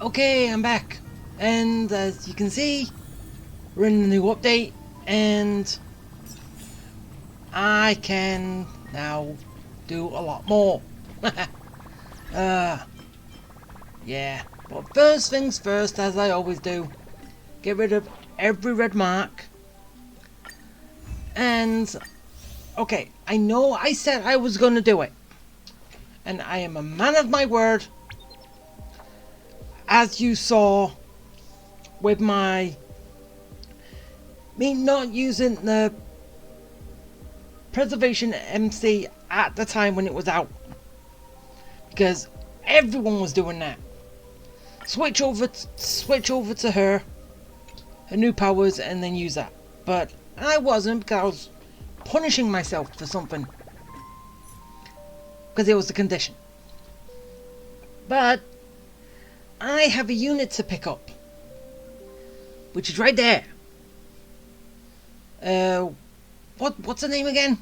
Okay, I'm back. And as you can see, we're in the new update, and I can now do a lot more. Yeah. But first things first, as I always do, get rid of every red mark. And, okay, I know I said I was going to do it. And I am a man of my word. As you saw with me not using the preservation MC at the time when it was out, because everyone was doing that. Switch over to her new powers, and then use that. But I wasn't, because I was punishing myself for something, because it was the condition. But I have a unit to pick up, which is right there. What's the name again?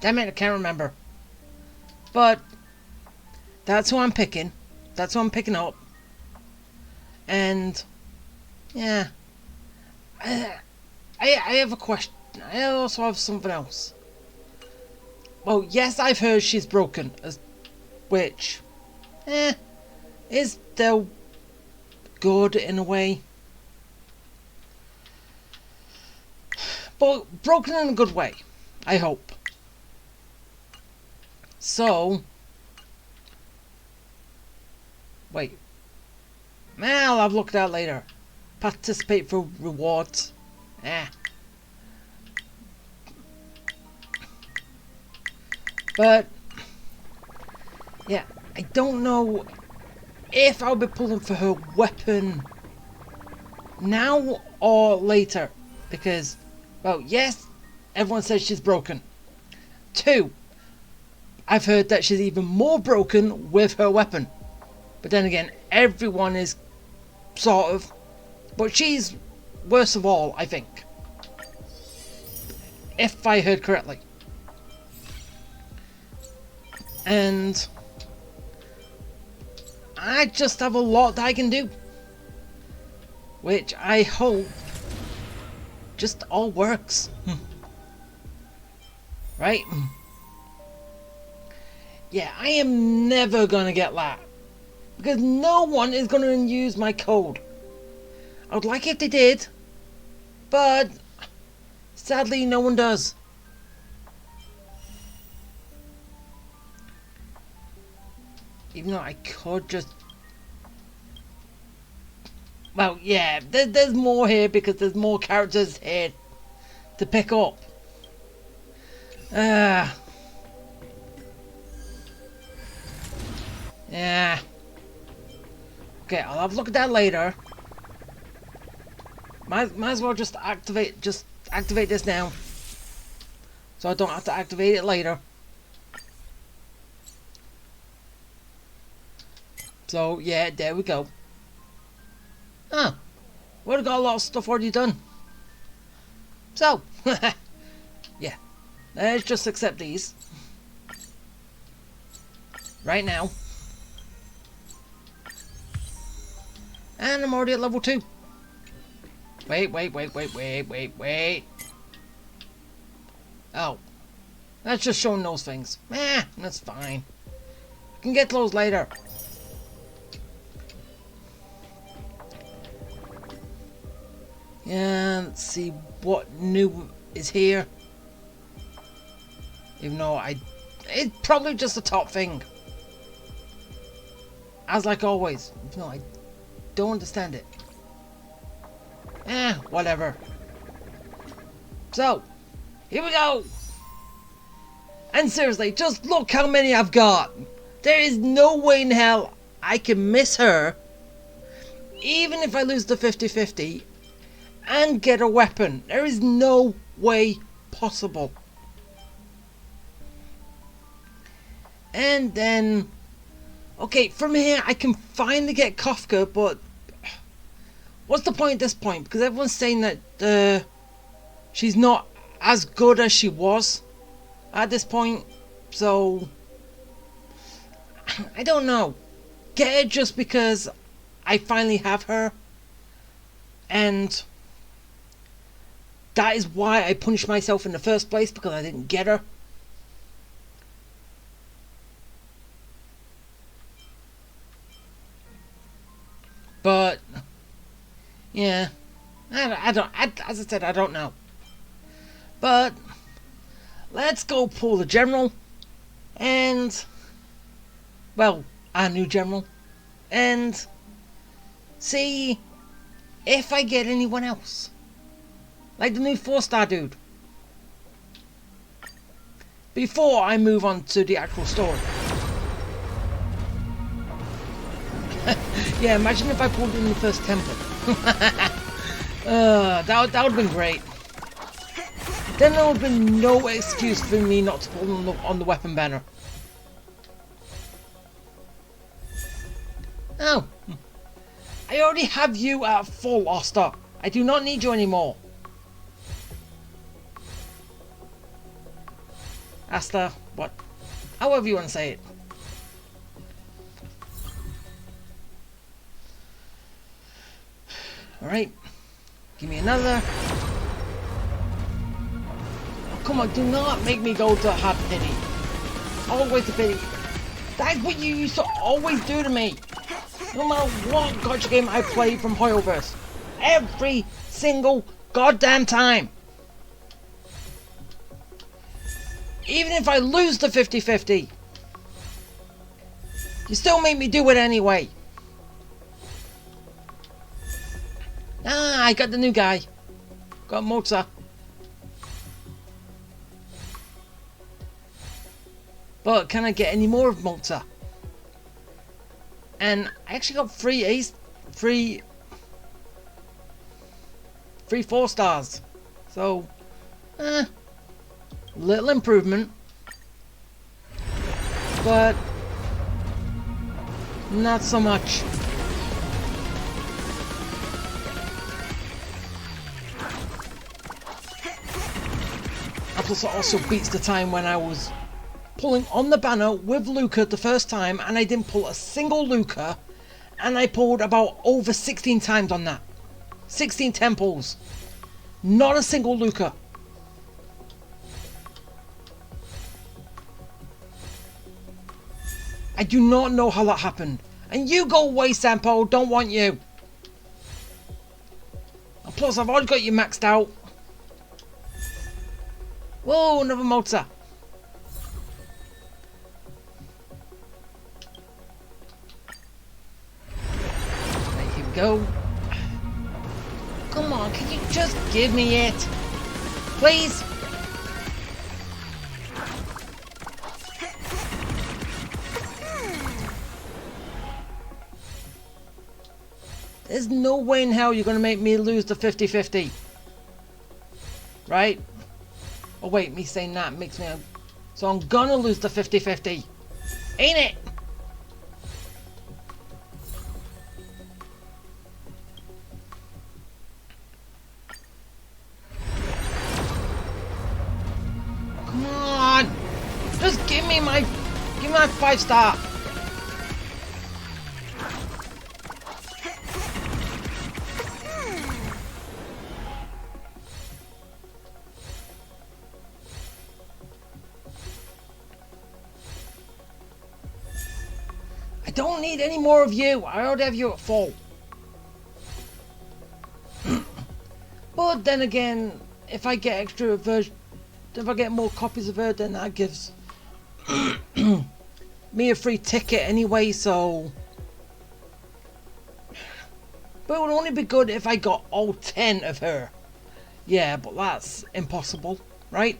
Damn it, I can't remember. But that's who I'm picking. That's who I'm picking up. And yeah, I have a question. I also have something else. Well, yes, I've heard she's broken, which is still good in a way. But broken in a good way, I hope. So, wait. I'll have a look at that later. Participate for rewards. But, yeah, I don't know if I'll be pulling for her weapon now or later. Because, well, yes, everyone says she's broken. 2, I've heard that she's even more broken with her weapon. But then again, everyone is sort of. But she's worst of all, I think. If I heard correctly. And I just have a lot that I can do. Which I hope just all works. Right? Yeah, I am never gonna get that. Because no one is gonna use my code. I would like if they did. But sadly no one does. Even though I could just. Well, yeah, there's more here because there's more characters here to pick up. Yeah. Okay, I'll have a look at that later. Might as well just activate this now, so I don't have to activate it later. So yeah, there we go. Oh, we've got a lot of stuff already done. So, yeah, let's just accept these right now. And I'm already at level 2. Wait. Oh, that's just showing those things. That's fine. I can get those later. Yeah, let's see what new is here. Even though it's probably just the top thing. As like always. No, I don't understand it. Whatever. So, here we go. And seriously, just look how many I've got. There is no way in hell I can miss her. Even if I lose the 50-50. And get a weapon. There is no way possible. And then, okay, from here I can finally get Kafka, but what's the point at this point? Because everyone's saying that she's not as good as she was at this point. So I don't know. Get it just because I finally have her. And that is why I punished myself in the first place, because I didn't get her. But yeah, as I said, I don't know. But let's go pull the general and, well, our new general, and see if I get anyone else. Like the new 4-star dude. Before I move on to the actual story. Yeah, imagine if I pulled in the first temple. That would have been great. Then there would have been no excuse for me not to pull on the weapon banner. Oh. I already have you at full, Oster. I do not need you anymore. Asta, what? However you want to say it. Alright. Give me another. Oh, come on, do not make me go to have pity. Always to pity. That's what you used to always do to me. No matter what gotcha game I play from Hoyoverse. Every single goddamn time. Even if I lose the 50-50. You still make me do it anyway. Ah, I got the new guy. Got Mozart. But can I get any more of Mozart? And I actually got three 4-stars. So, little improvement. But not so much. And plus it also beats the time when I was pulling on the banner with Luca the first time and I didn't pull a single Luca, and I pulled about over 16 times on that. 16 temples. Not a single Luca. I do not know how that happened. And you go away, Sampo, don't want you. And plus I've already got you maxed out. Whoa, another Mozart. Right, here we go. Come on, can you just give me it? Please? There's no way in hell you're going to make me lose the 50-50. Right? Oh wait, me saying that makes me... So I'm gonna lose the 50-50. Ain't it? Come on! Just give me my 5-star! I don't need any more of you. I already have you at full. But then again, if I get extra version, if I get more copies of her, then that gives me a free ticket anyway, so... But it would only be good if I got all 10 of her. Yeah, but that's impossible, right?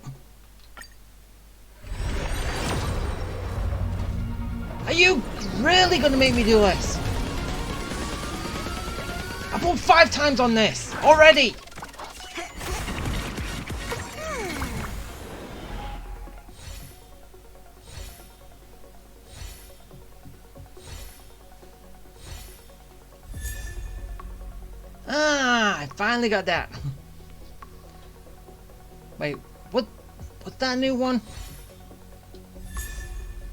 Are you really gonna make me do this? I pulled 5 times on this already. Ah, I finally got that. Wait, what's that new one?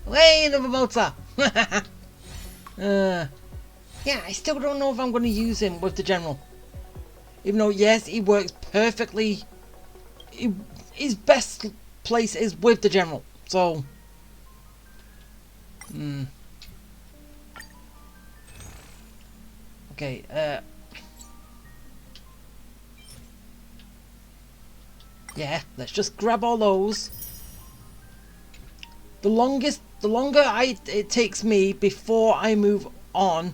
Wait, another Mozart. Yeah, I still don't know if I'm going to use him with the general. Even though, yes, he works perfectly. His best place is with the general. So, okay, yeah, let's just grab all those. The longer it takes me before I move on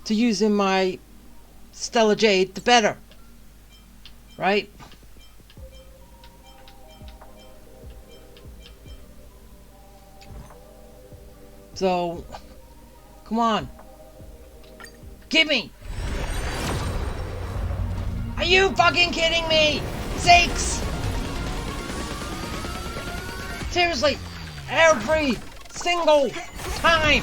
to using my Stellar Jade, the better. Right? So, come on. Gimme! Are you fucking kidding me? 6! Seriously, every single time!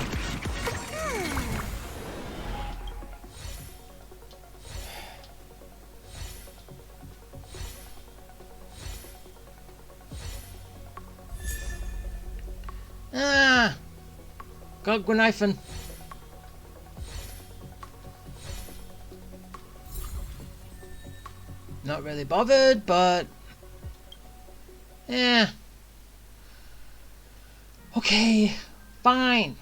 Got Gwynnifin. Not really bothered, but yeah. Okay, fine.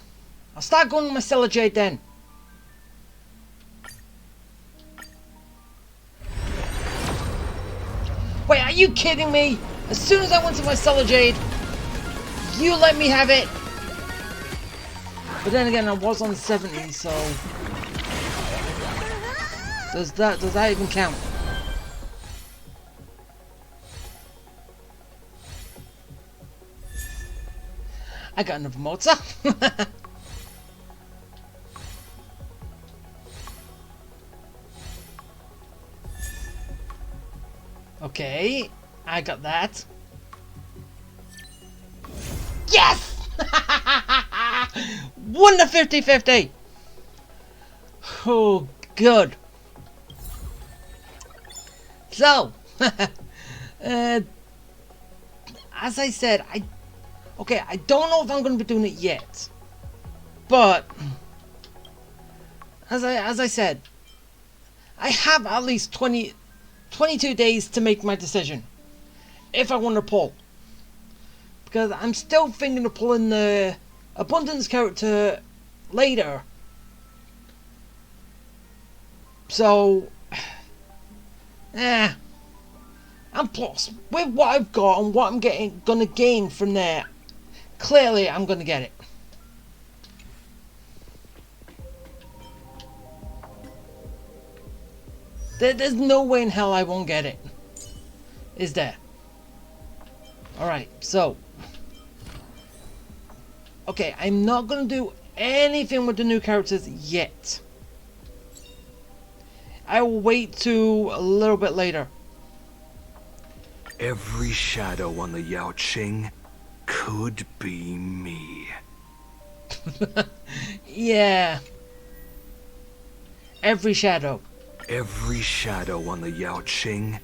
I'll start going with my Stellar Jade then. Wait, are you kidding me? As soon as I went to my Stellar Jade, you let me have it. But then again, I was on 70, so does that even count? I got another motor. Okay, I got that. Yes! Won the 50-50! Oh, good. So, as I said, I don't know if I'm going to be doing it yet. But, as I said, I have at least 22 days to make my decision. If I want to pull. Because I'm still thinking of pulling the Abundance character later. So, and plus, with what I've got and what I'm gonna gain from there, clearly I'm gonna get it. There's no way in hell I won't get it. Is there? Alright, so. Okay, I'm not gonna do anything with the new characters yet. I will wait to a little bit later. Every shadow on the Yao Qing could be me. Yeah. Every shadow. Every shadow on the Yao Qing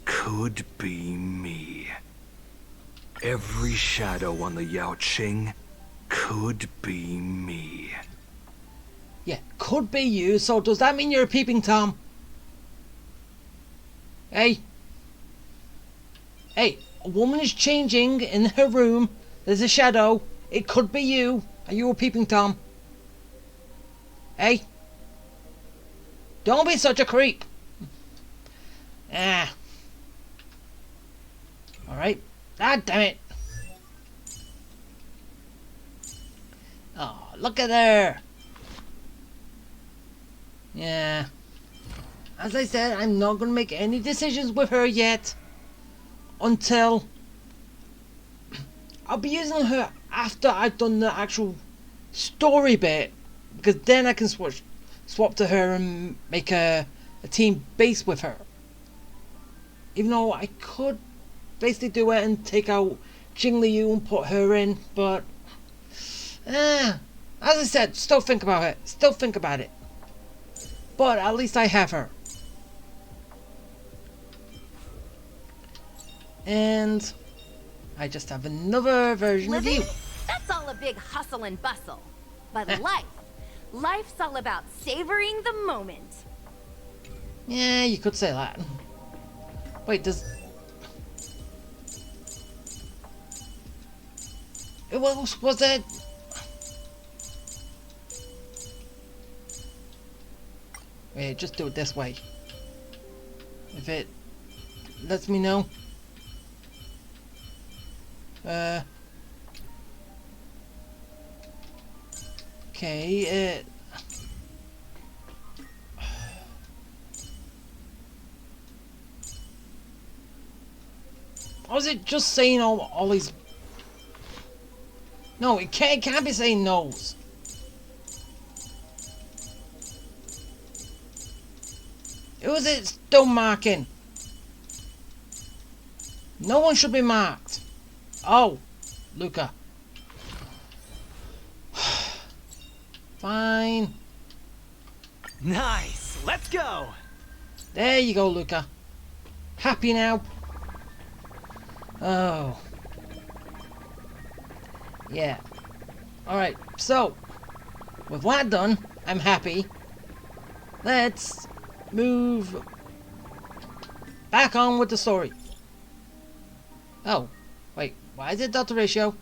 could be me. Every shadow on the Yao Qing could be me. Yeah, could be you, so does that mean you're a peeping Tom? Hey. Hey, a woman is changing in her room. There's a shadow. It could be you. Are you a peeping Tom? Hey. Don't be such a creep. Alright. Ah, damn it. Oh, look at her. Yeah. As I said, I'm not going to make any decisions with her yet. Until I'll be using her after I've done the actual story bit. Because then I can swap to her and make a team base with her. Even though I could basically do it and take out Jing Liu and put her in. But, as I said, still think about it. Still think about it. But at least I have her. And I just have another version of you. That's all a big hustle and bustle. But life Life's all about savoring the moment. Yeah, you could say that. Wait, does... Who else was it? Wait, just do it this way. If it lets me know. Okay, or is it just saying all these... No, it can't be saying no's. Who is it still marking? No one should be marked. Oh, Luca. Fine. Nice. Let's go. There you go, Luca. Happy now? Oh. Yeah. Alright, so, with that done, I'm happy. Let's move back on with the story. Oh, wait, why is it Delta Ratio?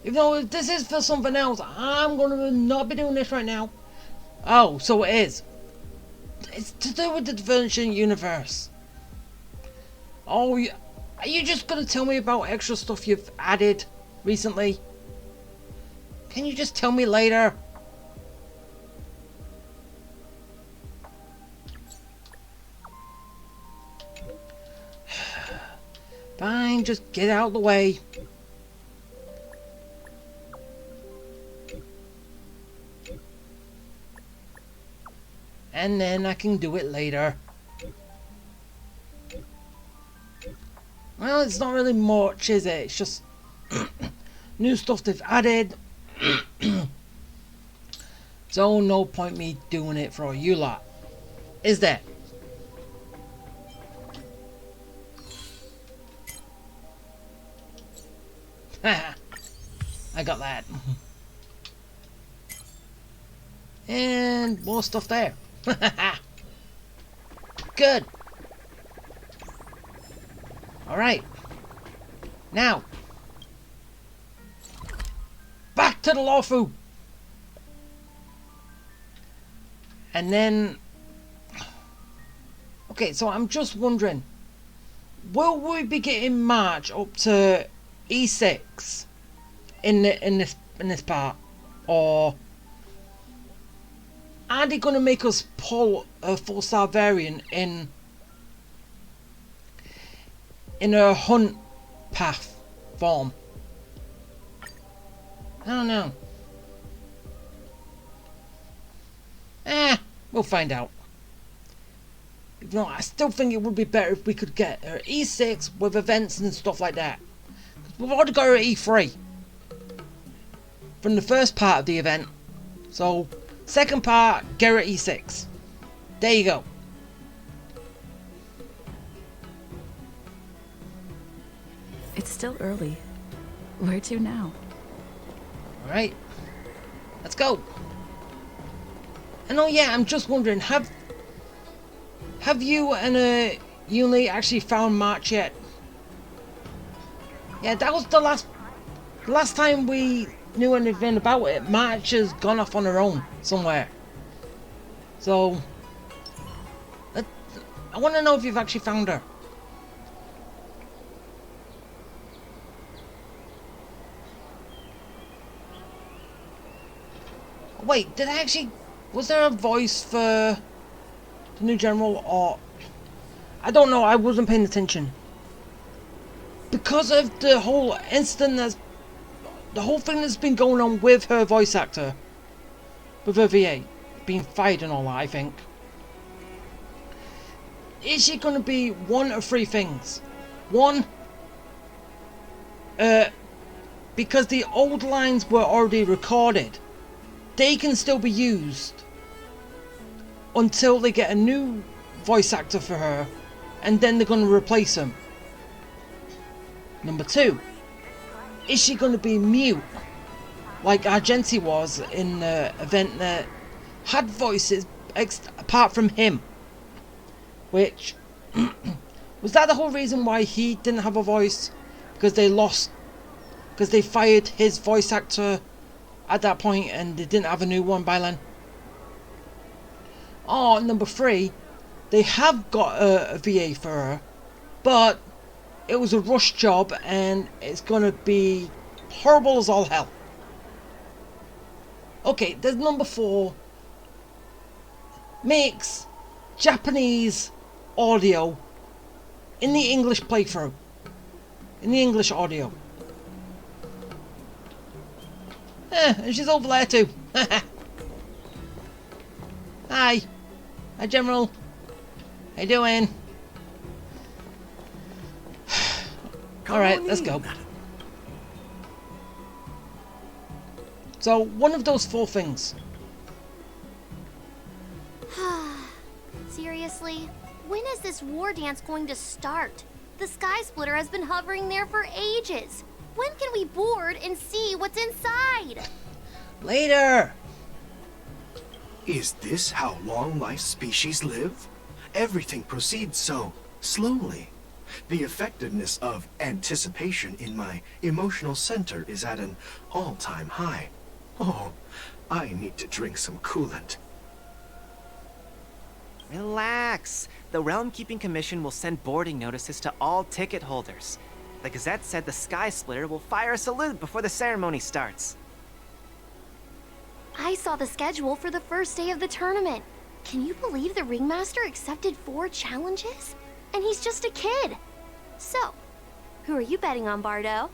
Even though if this is for something else, I'm gonna not be doing this right now. Oh, so it is. It's to do with the Divergent Universe. Oh, are you just gonna tell me about extra stuff you've added recently? Can you just tell me later? Fine, just get out of the way. And then I can do it later. Well, it's not really much, is it? It's just new stuff they've added. So no point me doing it for you lot, is there? I got that. And more stuff there. Good. Alright. Now. Back to the Lawfu. And then... Okay, so I'm just wondering. Will we be getting March up to E6 in this part? Or... are they going to make us pull a 4-star variant in a hunt path form? I don't know. We'll find out. You know, I still think it would be better if we could get her E6 with events and stuff like that. We've already got her at E3 from the first part of the event. So, second part, get her at E6. There you go. It's still early. Where to now? Alright. Let's go. And oh yeah, I'm just wondering, have you and Yuli actually found March yet? Yeah, that was the last time we knew anything about it. March has gone off on her own somewhere. So I want to know if you've actually found her. Wait, did I actually... was there a voice for the new general, or... I don't know, I wasn't paying attention. Because of the whole incident that's... the whole thing that's been going on with her voice actor. With her VA. Being fired and all that, I think. Is she going to be one of three things? One... because the old lines were already recorded, they can still be used until they get a new voice actor for her, and then they're going to replace him. Number 2, is she going to be mute like Argenti was in the event that had voices apart from him? Which was that the whole reason why he didn't have a voice? Because they fired his voice actor at that point and they didn't have a new one by then. Oh, number 3, they have got a VA for her, but it was a rush job and it's gonna be horrible as all hell. Okay, there's number 4. Makes Japanese audio in the English playthrough. In the English audio. And she's over there too. Hi. Hi, General. How you doing? Alright, let's go. So, one of those 4 things. Seriously? When is this war dance going to start? The Sky Splitter has been hovering there for ages. When can we board and see what's inside? Later! Is this how long my species live? Everything proceeds so slowly. The effectiveness of anticipation in my emotional center is at an all-time high. Oh, I need to drink some coolant. Relax. The Realm Keeping Commission will send boarding notices to all ticket holders. The Gazette said the Sky Splitter will fire a salute before the ceremony starts. I saw the schedule for the first day of the tournament. Can you believe the Ringmaster accepted 4 challenges? And he's just a kid. So, who are you betting on, Bardo?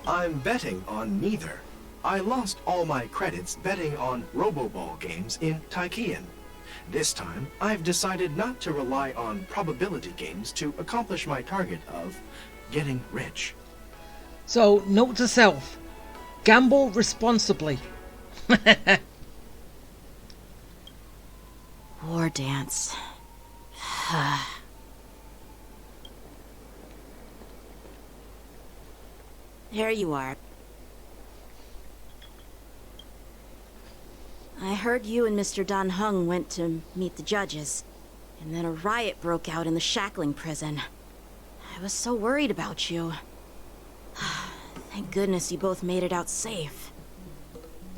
I'm betting on neither. I lost all my credits betting on Roboball games in Taikian. This time, I've decided not to rely on probability games to accomplish my target of getting rich. So, note to self. Gamble responsibly. War dance. There you are. I heard you and Mr. Dan Heng went to meet the judges, and then a riot broke out in the shackling prison. I was so worried about you. Thank goodness you both made it out safe.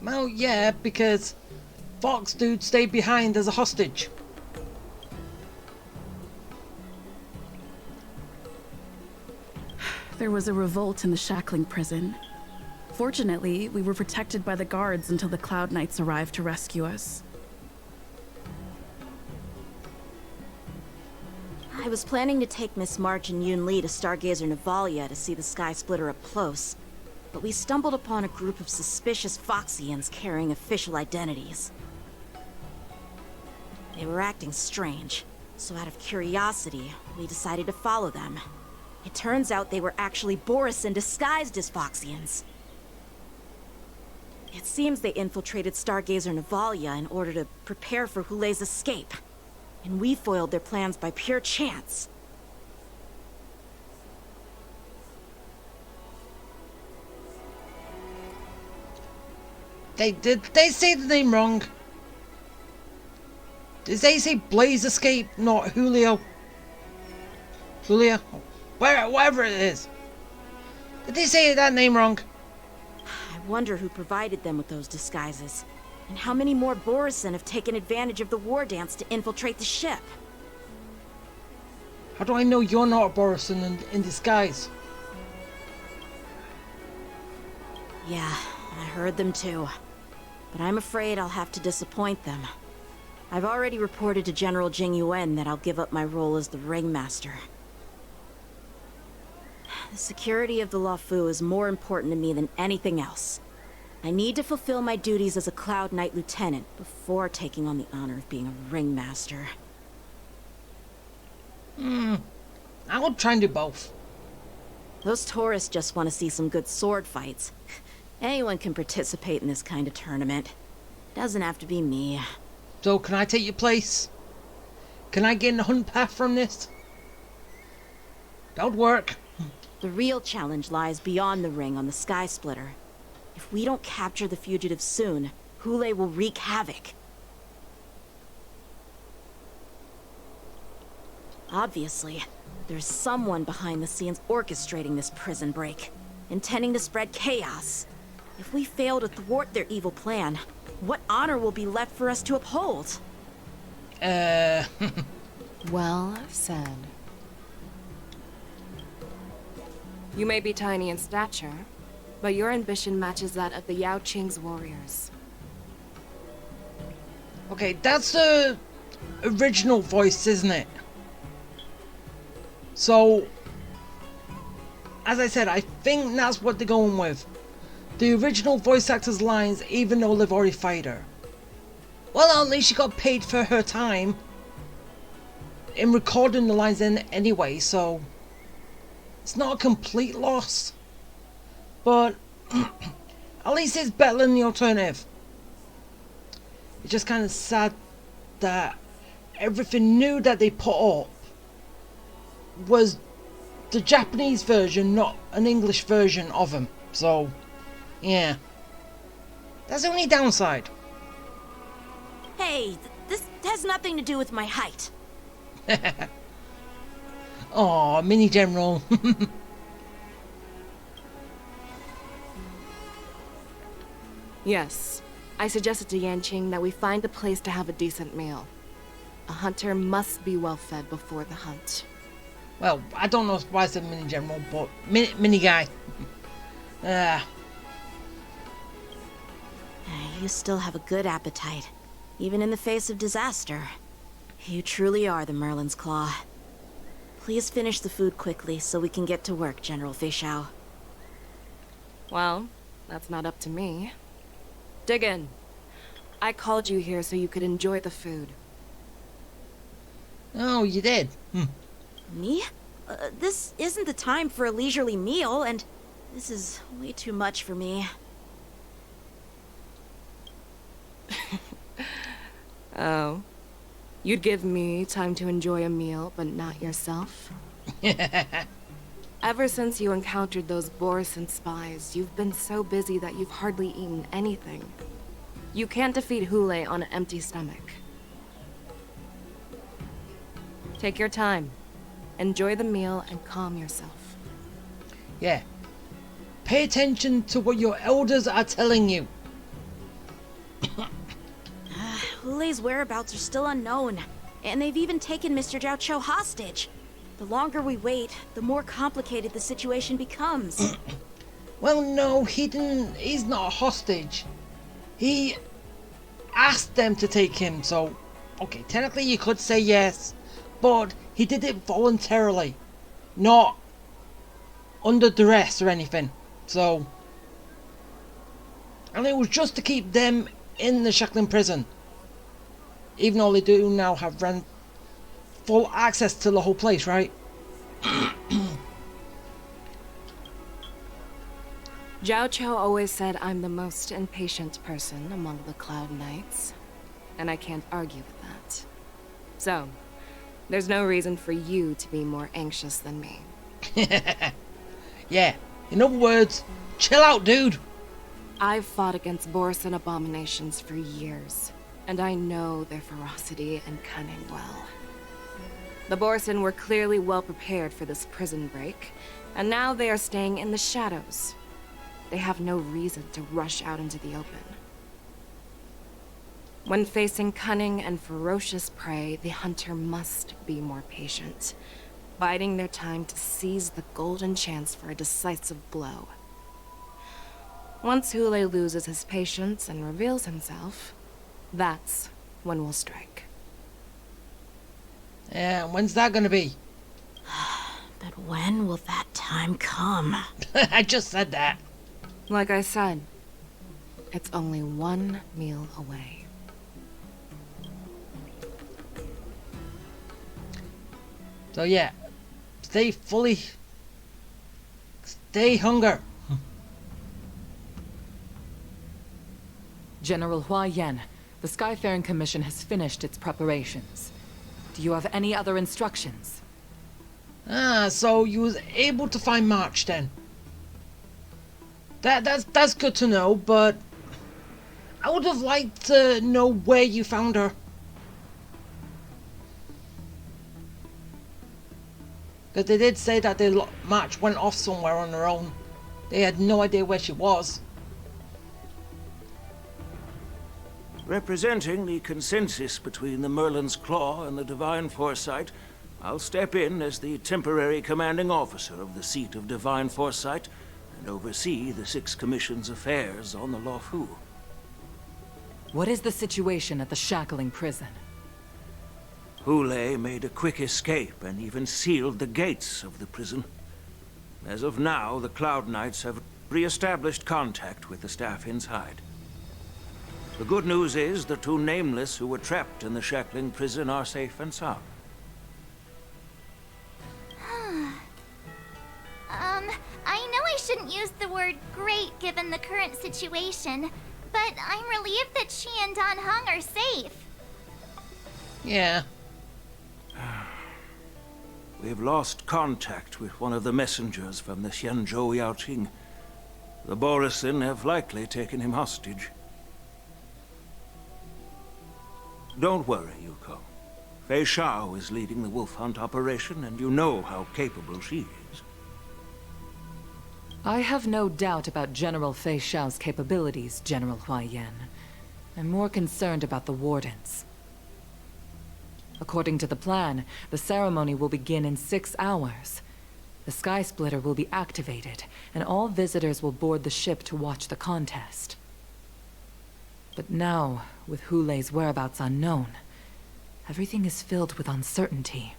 Well, yeah, because Fox Dude stayed behind as a hostage. There was a revolt in the shackling prison. Fortunately, we were protected by the guards until the Cloud Knights arrived to rescue us. I was planning to take Miss March and Yoon Lee to Stargazer Navalia to see the Sky Splitter up close, but we stumbled upon a group of suspicious Foxians carrying official identities. They were acting strange, so out of curiosity, we decided to follow them. It turns out they were actually Borisin disguised as Foxians. It seems they infiltrated Stargazer Navalia in order to prepare for Hulei's escape. And we foiled their plans by pure chance. Did they say the name wrong? Did they say Blaze Escape, not Julio? Julia? Whatever it is. Did they say that name wrong? I wonder who provided them with those disguises. And how many more Borisin have taken advantage of the war dance to infiltrate the ship? How do I know you're not a Borisin in disguise? Yeah, I heard them too. But I'm afraid I'll have to disappoint them. I've already reported to General Jing Yuan that I'll give up my role as the Ringmaster. The security of the Luofu is more important to me than anything else. I need to fulfill my duties as a Cloud Knight Lieutenant before taking on the honor of being a Ringmaster. I would try and do both. Those tourists just want to see some good sword fights. Anyone can participate in this kind of tournament. Doesn't have to be me. So can I take your place? Can I gain the hunt path from this? That would work. The real challenge lies beyond the ring on the Sky Splitter. If we don't capture the fugitives soon, Hule will wreak havoc. Obviously, there's someone behind the scenes orchestrating this prison break, intending to spread chaos. If we fail to thwart their evil plan, what honor will be left for us to uphold? Well said. You may be tiny in stature, but your ambition matches that of the Yao Qing's warriors. Okay, that's the original voice, isn't it? So, as I said, I think that's what they're going with. The original voice actor's lines, even though they've already fired her. Well, at least she got paid for her time in recording the lines in anyway, so it's not a complete loss. But at least it's better than the alternative. It's just kind of sad that everything new that they put up was the Japanese version, not an English version of him. So, yeah. That's the only downside. Hey, this has nothing to do with my height. Aw, Mini General. Yes, I suggested to Yanqing that we find a place to have a decent meal. A hunter must be well fed before the hunt. Well, I don't know why I said Mini General, but mini guy. You still have a good appetite, even in the face of disaster. You truly are the Merlin's Claw. Please finish the food quickly so we can get to work, General Feixiao. Well, that's not up to me. Dig in. I called you here so you could enjoy the food. Oh, you did? Me? This isn't the time for a leisurely meal, and this is way too much for me. Oh. You'd give me time to enjoy a meal, but not yourself? Ever since you encountered those Borison spies, you've been so busy that you've hardly eaten anything. You can't defeat Hule on an empty stomach. Take your time. Enjoy the meal and calm yourself. Yeah. Pay attention to what your elders are telling you. Hule's whereabouts are still unknown, and they've even taken Mr. Zhao Cho hostage. The longer we wait, the more complicated the situation becomes. Well, no, he's not a hostage. He asked them to take him, so... Okay, technically you could say yes, but he did it voluntarily. Not under duress or anything, so... And it was just to keep them in the shackling prison. Even though they do now have full access to the whole place, right? Zhao Cho always said I'm the most impatient person among the Cloud Knights, and I can't argue with that. So, there's no reason for you to be more anxious than me. Yeah, in other words, chill out, dude. I've fought against Borison abominations for years, and I know their ferocity and cunning well. The Borison were clearly well prepared for this prison break, and now they are staying in the shadows. They have no reason to rush out into the open. When facing cunning and ferocious prey, the hunter must be more patient, biding their time to seize the golden chance for a decisive blow. Once Hule loses his patience and reveals himself, that's when we'll strike. Yeah, when's that gonna be? But when will that time come? I just said that. Like I said, it's only one meal away. So yeah, stay hunger. General Hua Yan, the Skyfaring Commission has finished its preparations. Do you have any other instructions? Ah, so you was able to find March then. That's good to know, but I would have liked to know where you found her. Because they did say that March went off somewhere on her own. They had no idea where she was. Representing the consensus between the Merlin's Claw and the Divine Foresight, I'll step in as the temporary commanding officer of the seat of Divine Foresight and oversee the 6 Commission's affairs on the Lawfu. What is the situation at the shackling prison? Hule made a quick escape and even sealed the gates of the prison. As of now, the Cloud Knights have re-established contact with the staff inside. The good news is the 2 Nameless who were trapped in the shackling prison are safe and sound. I know I shouldn't use the word great given the current situation, but I'm relieved that she and Don Hung are safe. Yeah. We've lost contact with one of the messengers from the Xianzhou Yaoqing. The Borisin have likely taken him hostage. Don't worry, Yuko. Fei Shao is leading the wolf hunt operation, and you know how capable she is. I have no doubt about General Fei Shao's capabilities, General Huaiyan. I'm more concerned about the Wardens. According to the plan, the ceremony will begin in 6 hours. The Sky Splitter will be activated, and all visitors will board the ship to watch the contest. But now, with Hule's whereabouts unknown, everything is filled with uncertainty.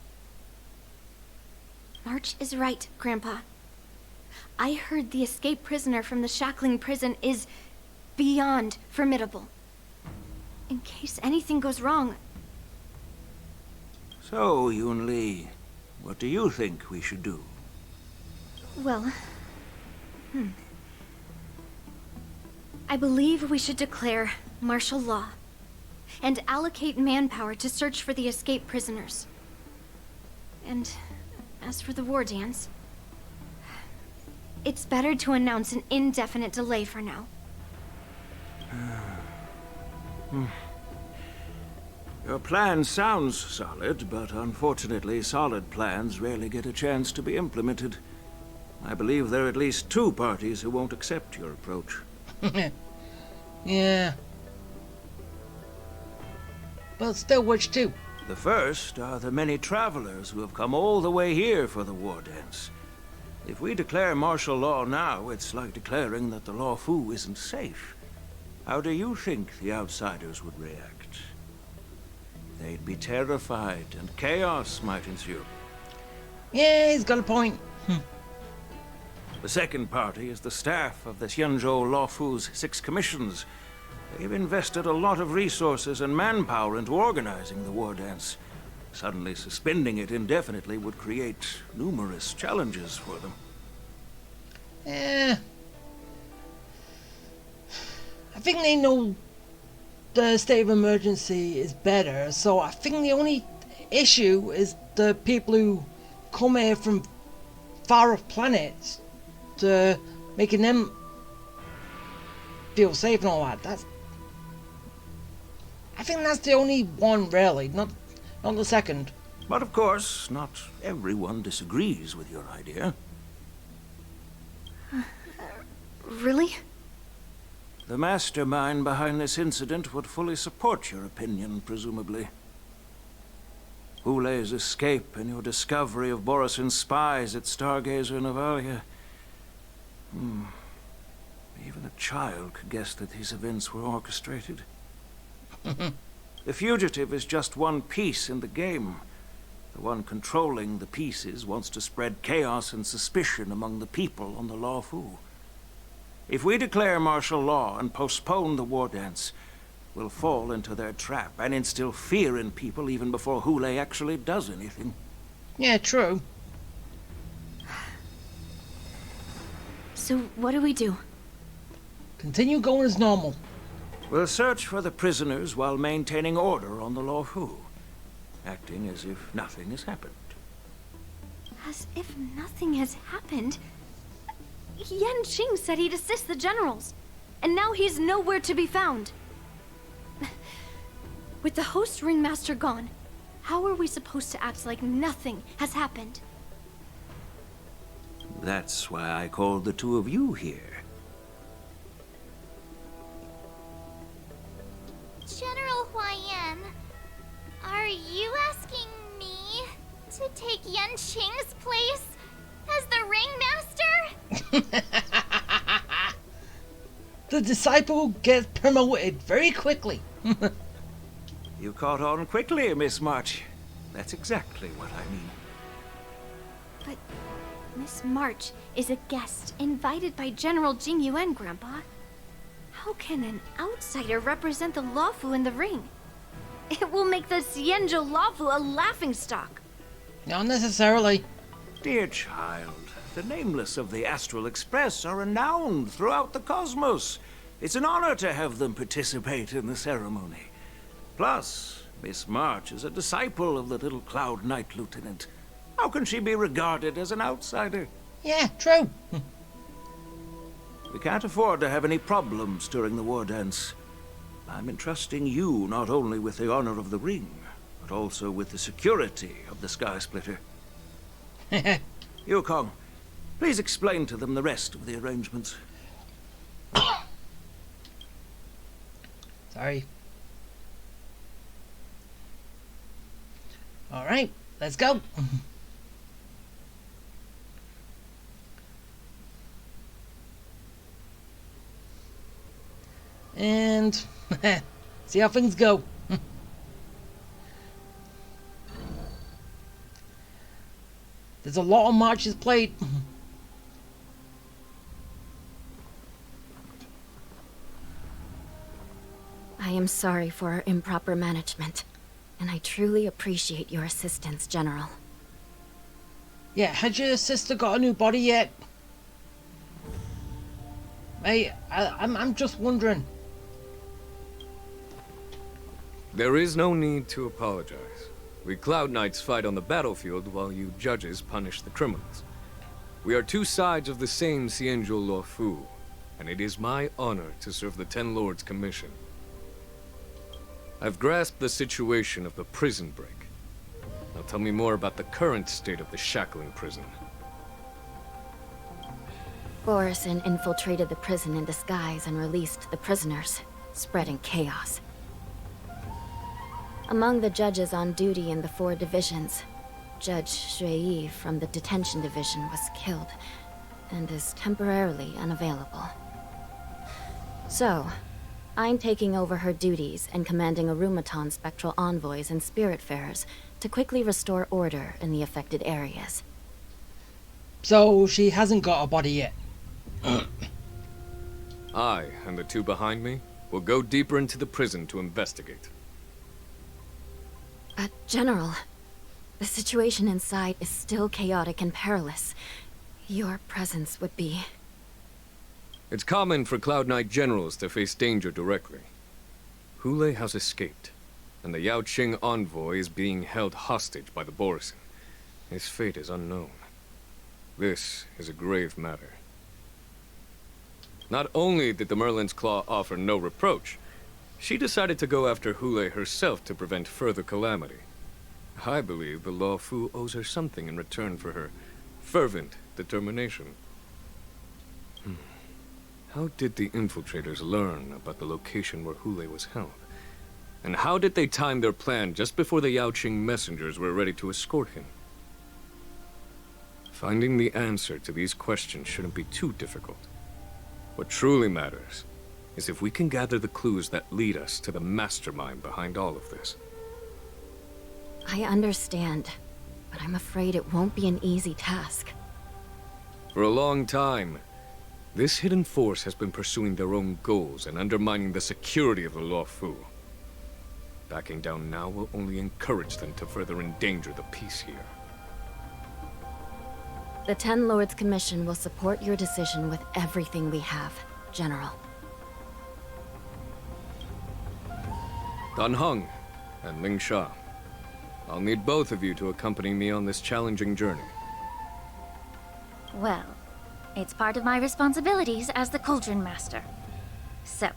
March is right, Grandpa. I heard the escaped prisoner from the shackling prison is beyond formidable. In case anything goes wrong. So, Yun Li, what do you think we should do? Well, I believe we should declare martial law and allocate manpower to search for the escaped prisoners. And as for the war dance, it's better to announce an indefinite delay for now. Your plan sounds solid, but unfortunately solid plans rarely get a chance to be implemented. I believe there are at least 2 parties who won't accept your approach. Yeah. But still, which 2? The first are the many travelers who have come all the way here for the war dance. If we declare martial law now, it's like declaring that the Lawfu isn't safe. How do you think the outsiders would react? They'd be terrified, and chaos might ensue. Yeah, he's got a point. The second party is the staff of the Xianzhou Lawfu's 6 commissions. They've invested a lot of resources and manpower into organizing the war dance. Suddenly suspending it indefinitely would create numerous challenges for them. Yeah. I think they know the state of emergency is better, so I think the only issue is the people who come here from far off planets to making them feel safe and all that. I think that's the only one really, not the second. But of course, not everyone disagrees with your idea. Really? The mastermind behind this incident would fully support your opinion, presumably. Hule's escape and your discovery of Borisin's spies at Stargazer Navalia. Even a child could guess that these events were orchestrated. The fugitive is just one piece in the game. The one controlling the pieces wants to spread chaos and suspicion among the people on the Lawfu. If we declare martial law and postpone the war dance, we'll fall into their trap and instill fear in people even before Hule actually does anything. Yeah, true. So what do we do? Continue going as normal. We'll search for the prisoners while maintaining order on the Lawfu, acting as if nothing has happened. As if nothing has happened. Yan Qing said he'd assist the generals, and now he's nowhere to be found. With the host ringmaster gone, how are we supposed to act like nothing has happened? That's why I called the two of you here. General Huayan, are you asking me to take Yan Qing's place as the ringmaster? The disciple gets promoted very quickly. You caught on quickly, Miss March. That's exactly what I mean. But Miss March is a guest invited by General Jing Yuan, Grandpa. How can an outsider represent the Lawfu in the ring? It will make the Xianzhou Lawfu a laughingstock. Not necessarily. Dear child, the nameless of the Astral Express are renowned throughout the cosmos. It's an honor to have them participate in the ceremony. Plus, Miss March is a disciple of the little Cloud Knight Lieutenant. How can she be regarded as an outsider? Yeah, true. We can't afford to have any problems during the war dance. I'm entrusting you not only with the honor of the ring, but also with the security of the Sky Splitter. Yukong, please explain to them the rest of the arrangements. Sorry. Alright, let's go. And see how things go. There's a lot of marches played. I am sorry for our improper management, and I truly appreciate your assistance, General. Yeah, has your sister got a new body yet? Mate, I'm just wondering. There is no need to apologize. We Cloud Knights fight on the battlefield while you judges punish the criminals. We are two sides of the same Xianzhou Luofu, and it is my honor to serve the Ten Lords' commission. I've grasped the situation of the prison break. Now tell me more about the current state of the shackling prison. Borison infiltrated the prison in disguise and released the prisoners, spreading chaos. Among the judges on duty in the 4 divisions, Judge Shui from the detention division was killed and is temporarily unavailable. So, I'm taking over her duties and commanding Arumaton spectral envoys and spiritfarers to quickly restore order in the affected areas. So she hasn't got a body yet. I and the two behind me will go deeper into the prison to investigate. General, the situation inside is still chaotic and perilous. Your presence would be... It's common for Cloud Knight generals to face danger directly. Hule has escaped, and the Yao Qing envoy is being held hostage by the Borison. His fate is unknown. This is a grave matter. Not only did the Merlin's Claw offer no reproach, she decided to go after Hule herself to prevent further calamity. I believe the Luofu owes her something in return for her fervent determination. How did the infiltrators learn about the location where Hule was held? And how did they time their plan just before the Yao Qing messengers were ready to escort him? Finding the answer to these questions shouldn't be too difficult. What truly matters is if we can gather the clues that lead us to the mastermind behind all of this. I understand, but I'm afraid it won't be an easy task. For a long time, this hidden force has been pursuing their own goals and undermining the security of the Luofu. Backing down now will only encourage them to further endanger the peace here. The Ten Lords Commission will support your decision with everything we have, General. Dan Heng and Ling Sha, I'll need both of you to accompany me on this challenging journey. Well, it's part of my responsibilities as the Cauldron Master. So,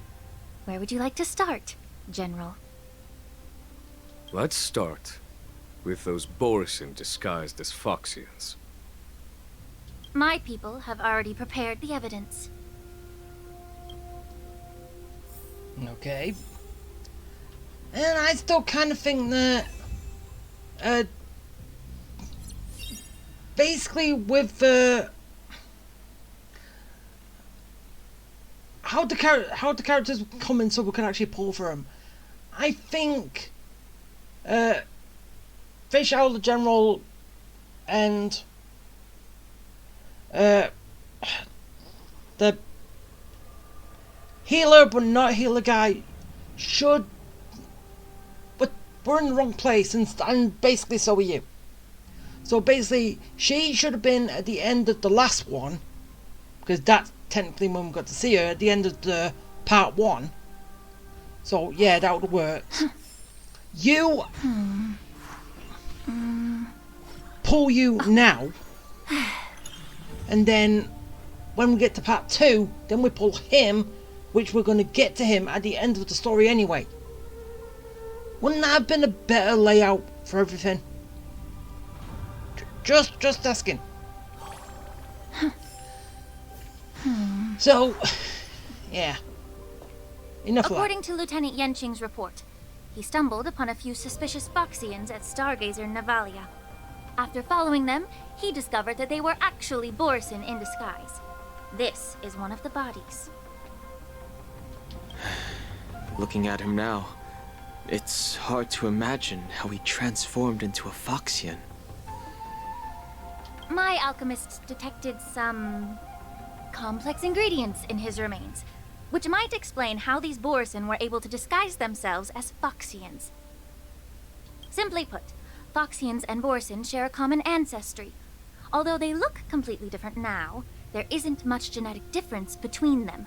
where would you like to start, General? Let's start with those Borison disguised as Foxians. My people have already prepared the evidence. Okay. And I still kind of think that, basically with the how the characters come in so we can actually pull for them. I think Fish Owl the General and the healer but not healer guy should, but we're in the wrong place, and basically so are you. So basically she should have been at the end of the last one, because that's technically when we got to see her at the end of the part 1. So yeah, that would work. You pull you now, and then when we get to part 2, then we pull him, which we're going to get to him at the end of the story anyway. Wouldn't that have been a better layout for everything? Just asking. So, yeah. Enough of that. According to Lieutenant Yenching's report, he stumbled upon a few suspicious Foxians at Stargazer Navalia. After following them, he discovered that they were actually Borison in disguise. This is one of the bodies. Looking at him now, it's hard to imagine how he transformed into a Foxian. My alchemists detected some complex ingredients in his remains, which might explain how these Borison were able to disguise themselves as Foxians. Simply put, Foxians and Borison share a common ancestry. Although they look completely different now, there isn't much genetic difference between them.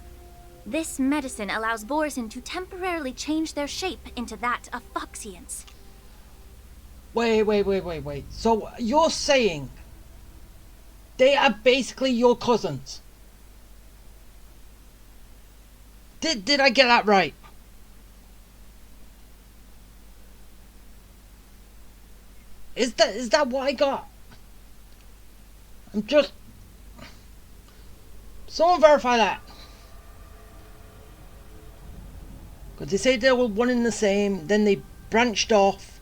This medicine allows Borison to temporarily change their shape into that of Foxians. Wait. So you're saying they are basically your cousins? Did I get that right? Is that what I got? I'm just... Someone verify that. Because they say they were one and the same, then they branched off.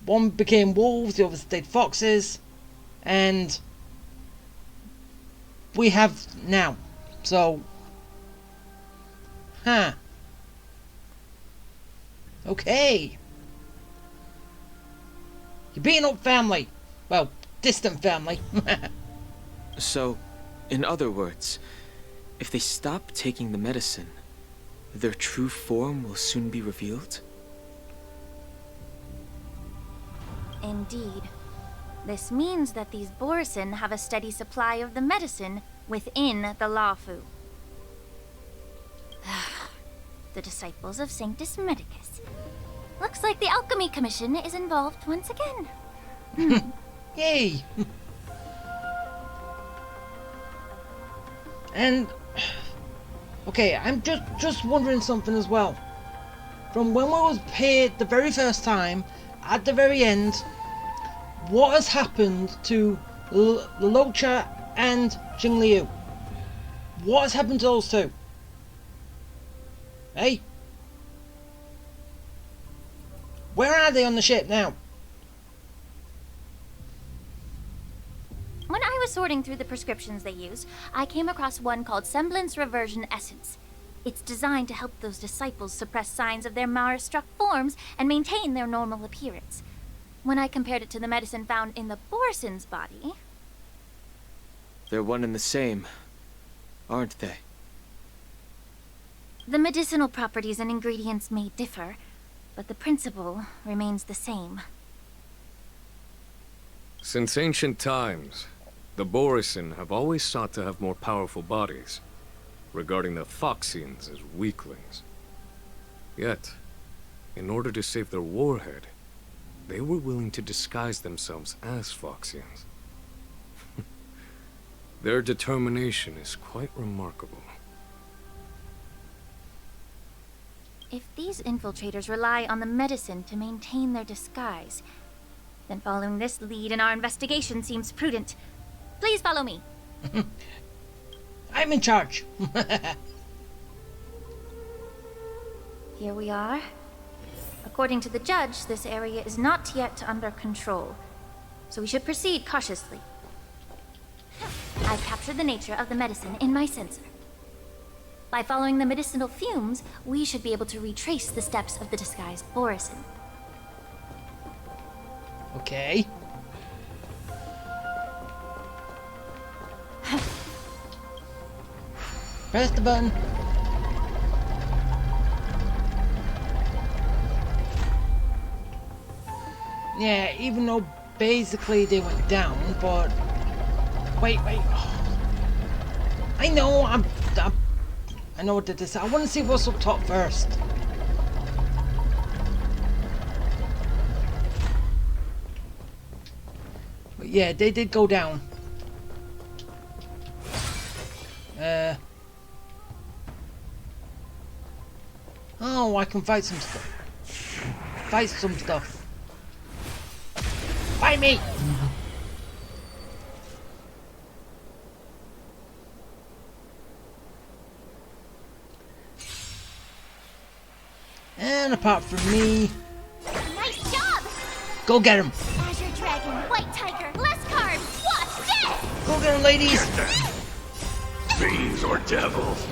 One became wolves, the other stayed foxes. And we have now. So... Huh. Okay. You're beating up family. Well, distant family. So, in other words, if they stop taking the medicine, their true form will soon be revealed? Indeed. This means that these Borison have a steady supply of the medicine within the Lafu. The disciples of Sanctus Medicus. Looks like the Alchemy Commission is involved once again. Yay! And... Okay, I'm just wondering something as well. From when we was paid the very first time, at the very end, what has happened to Leloucha and Jingliu? What has happened to those two? Hey? Where are they on the ship now? When I was sorting through the prescriptions they use, I came across one called Semblance Reversion Essence. It's designed to help those disciples suppress signs of their Mara-struck forms and maintain their normal appearance. When I compared it to the medicine found in the Borison's body... They're one and the same, aren't they? The medicinal properties and ingredients may differ, but the principle remains the same. Since ancient times, the Borison have always sought to have more powerful bodies, regarding the Foxians as weaklings. Yet, in order to save their warhead, they were willing to disguise themselves as Foxians. Their determination is quite remarkable. If these infiltrators rely on the medicine to maintain their disguise, then following this lead in our investigation seems prudent. Please follow me. I'm in charge. Here we are. According to the judge, this area is not yet under control, so we should proceed cautiously. I've captured the nature of the medicine in my sensor. By following the medicinal fumes, we should be able to retrace the steps of the disguised Borison. Okay. Press the button. Yeah, even though basically they went down, but wait. I know I know what this is. I want to see what's up top first. But yeah, they did go down. Oh, I can fight some stuff. Fight me! And apart from me... Nice job! Go get him! Azure Dragon, White Tiger, less cards, watch this! Go get him, ladies! Fiends or devils,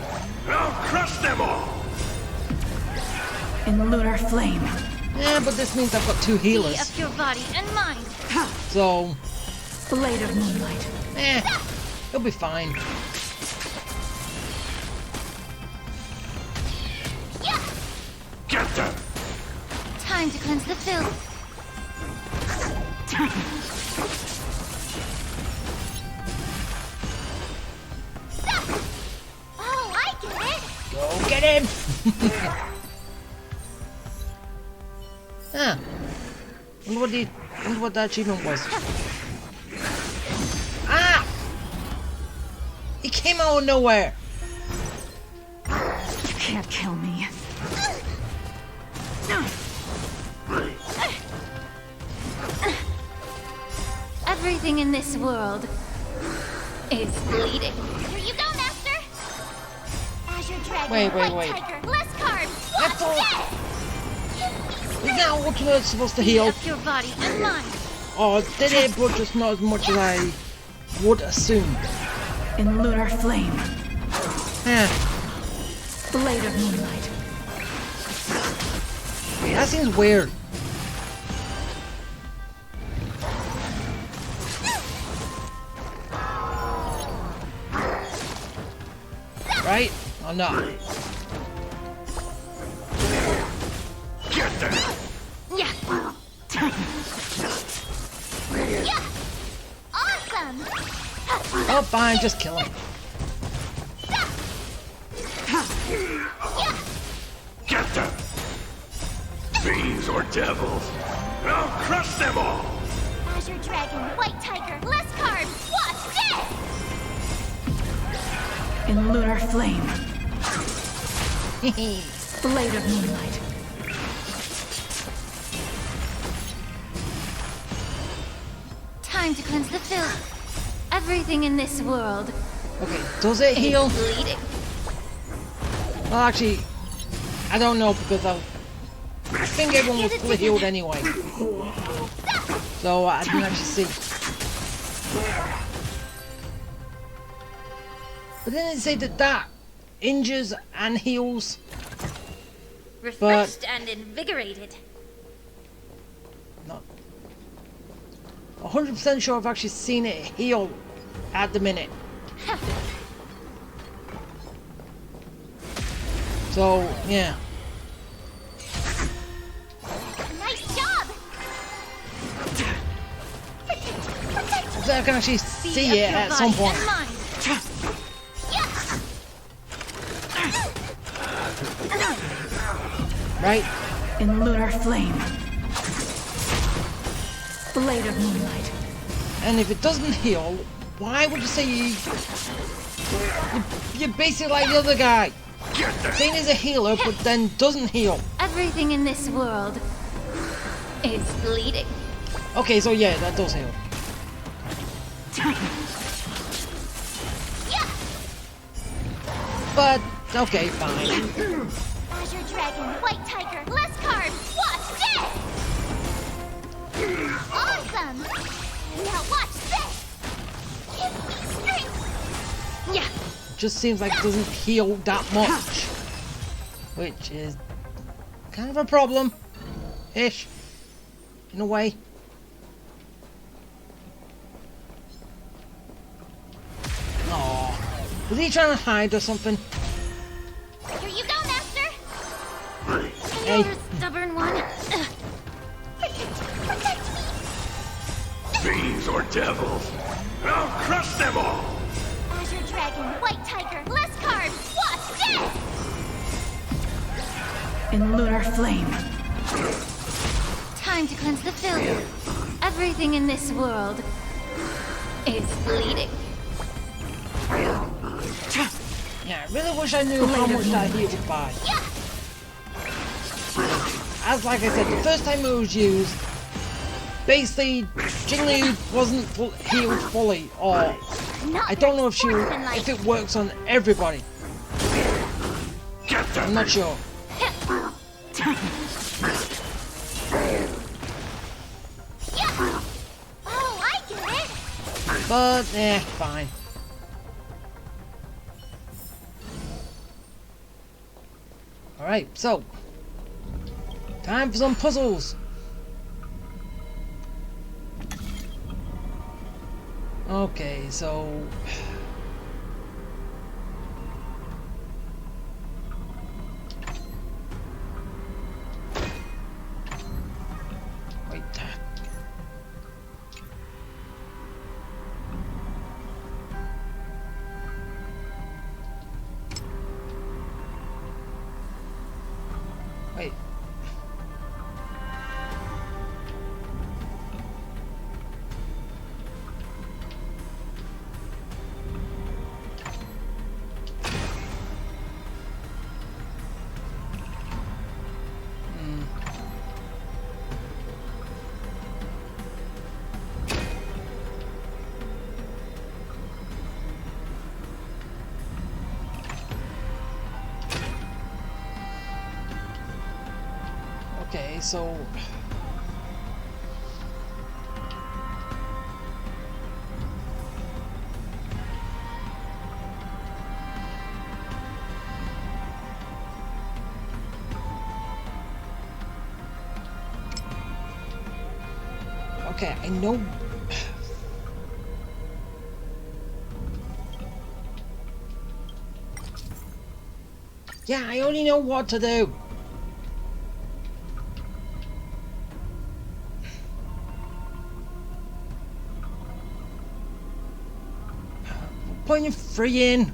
I'll crush them all! In lunar flame. Yeah, but this means I've got 2 Be healers. of your body and mind. So... Blade of moonlight. He'll be fine. Yeah! Get them! Time to cleanse the filth. Oh, I get it! Go get him! Ah. Wonder what that achievement was. Ah! He came out of nowhere! You can't kill me. Everything in this world is bleeding. Here you go, Master! Azure Dragon, Wait. Tiger, less cards, I watch thought- this! Is now ultimate supposed to heal? Up your body and mind. Oh, did it, but just not as much as I would assume. In lunar flame. Yeah. Blade of moonlight. That seems weird. Right? Or not? Get them! Yeah. Yeah. Awesome. Oh, fine, just kill him. Get them! Fiends or devils, I'll crush them all! Azure Dragon, White Tiger, less cards, watch this! In lunar flame. Blade of moonlight. Time to cleanse the filth. Everything in this world Okay, does it heal? is bleeding. Well, actually, I don't know because I think everyone was fully healed anyway. So I didn't actually see. But then it say that injures and heals. Refreshed and invigorated. Not 100% sure I've actually seen it heal at the minute. So, yeah. Nice job! So I can actually see it at some point. Right? In lunar flame. Blade of moonlight. And if it doesn't heal, Why would you say you're basically like the other guy? Saying he's a healer, but then doesn't heal. Everything in this world is bleeding. Okay, so yeah, that does heal. But, okay, fine. Azure Dragon, White Tiger, less carbs, watch this! Awesome! Now watch this! Give me strength! Yeah! Just seems like it doesn't heal that much. Which is kind of a problem-ish, in a way. Aww. Was he trying to hide or something? Here you go, Master! Hey. You're a stubborn one. Protect me! Fiends or devils, I'll crush them all! Azure Dragon, White Tiger, less carbs, watch this! In lunar flame. Time to cleanse the filter. Everything in this world is bleeding. Yeah, I really wish I knew how much that healed by. As like I said, the first time it was used, basically, Jingli wasn't healed fully, or I don't know if it works on everybody. I'm not sure. Oh, I get it! But, fine. Alright, so. Time for some puzzles. Okay, so. Wait. Wait. Okay, so. Okay, I know. Yeah, I only know what to do. Putting you free in.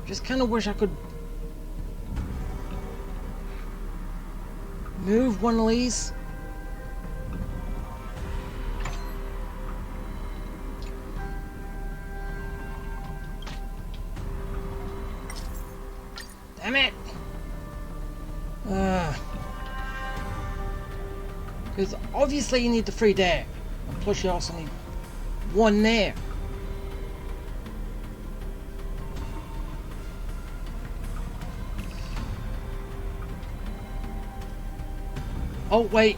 Just kind of wish I could move one of these. Damn it! Because obviously you need the 3 there. And plus you also need 1 there. Oh wait.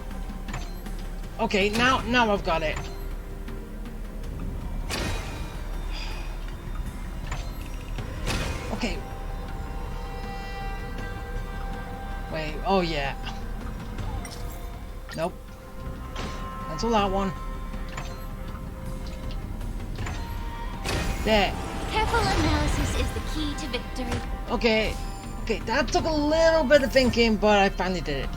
Okay, now I've got it. Okay. Wait, oh yeah. Nope. Cancel that one. There. Careful analysis is the key to victory. Okay. Okay, that took a little bit of thinking, but I finally did it.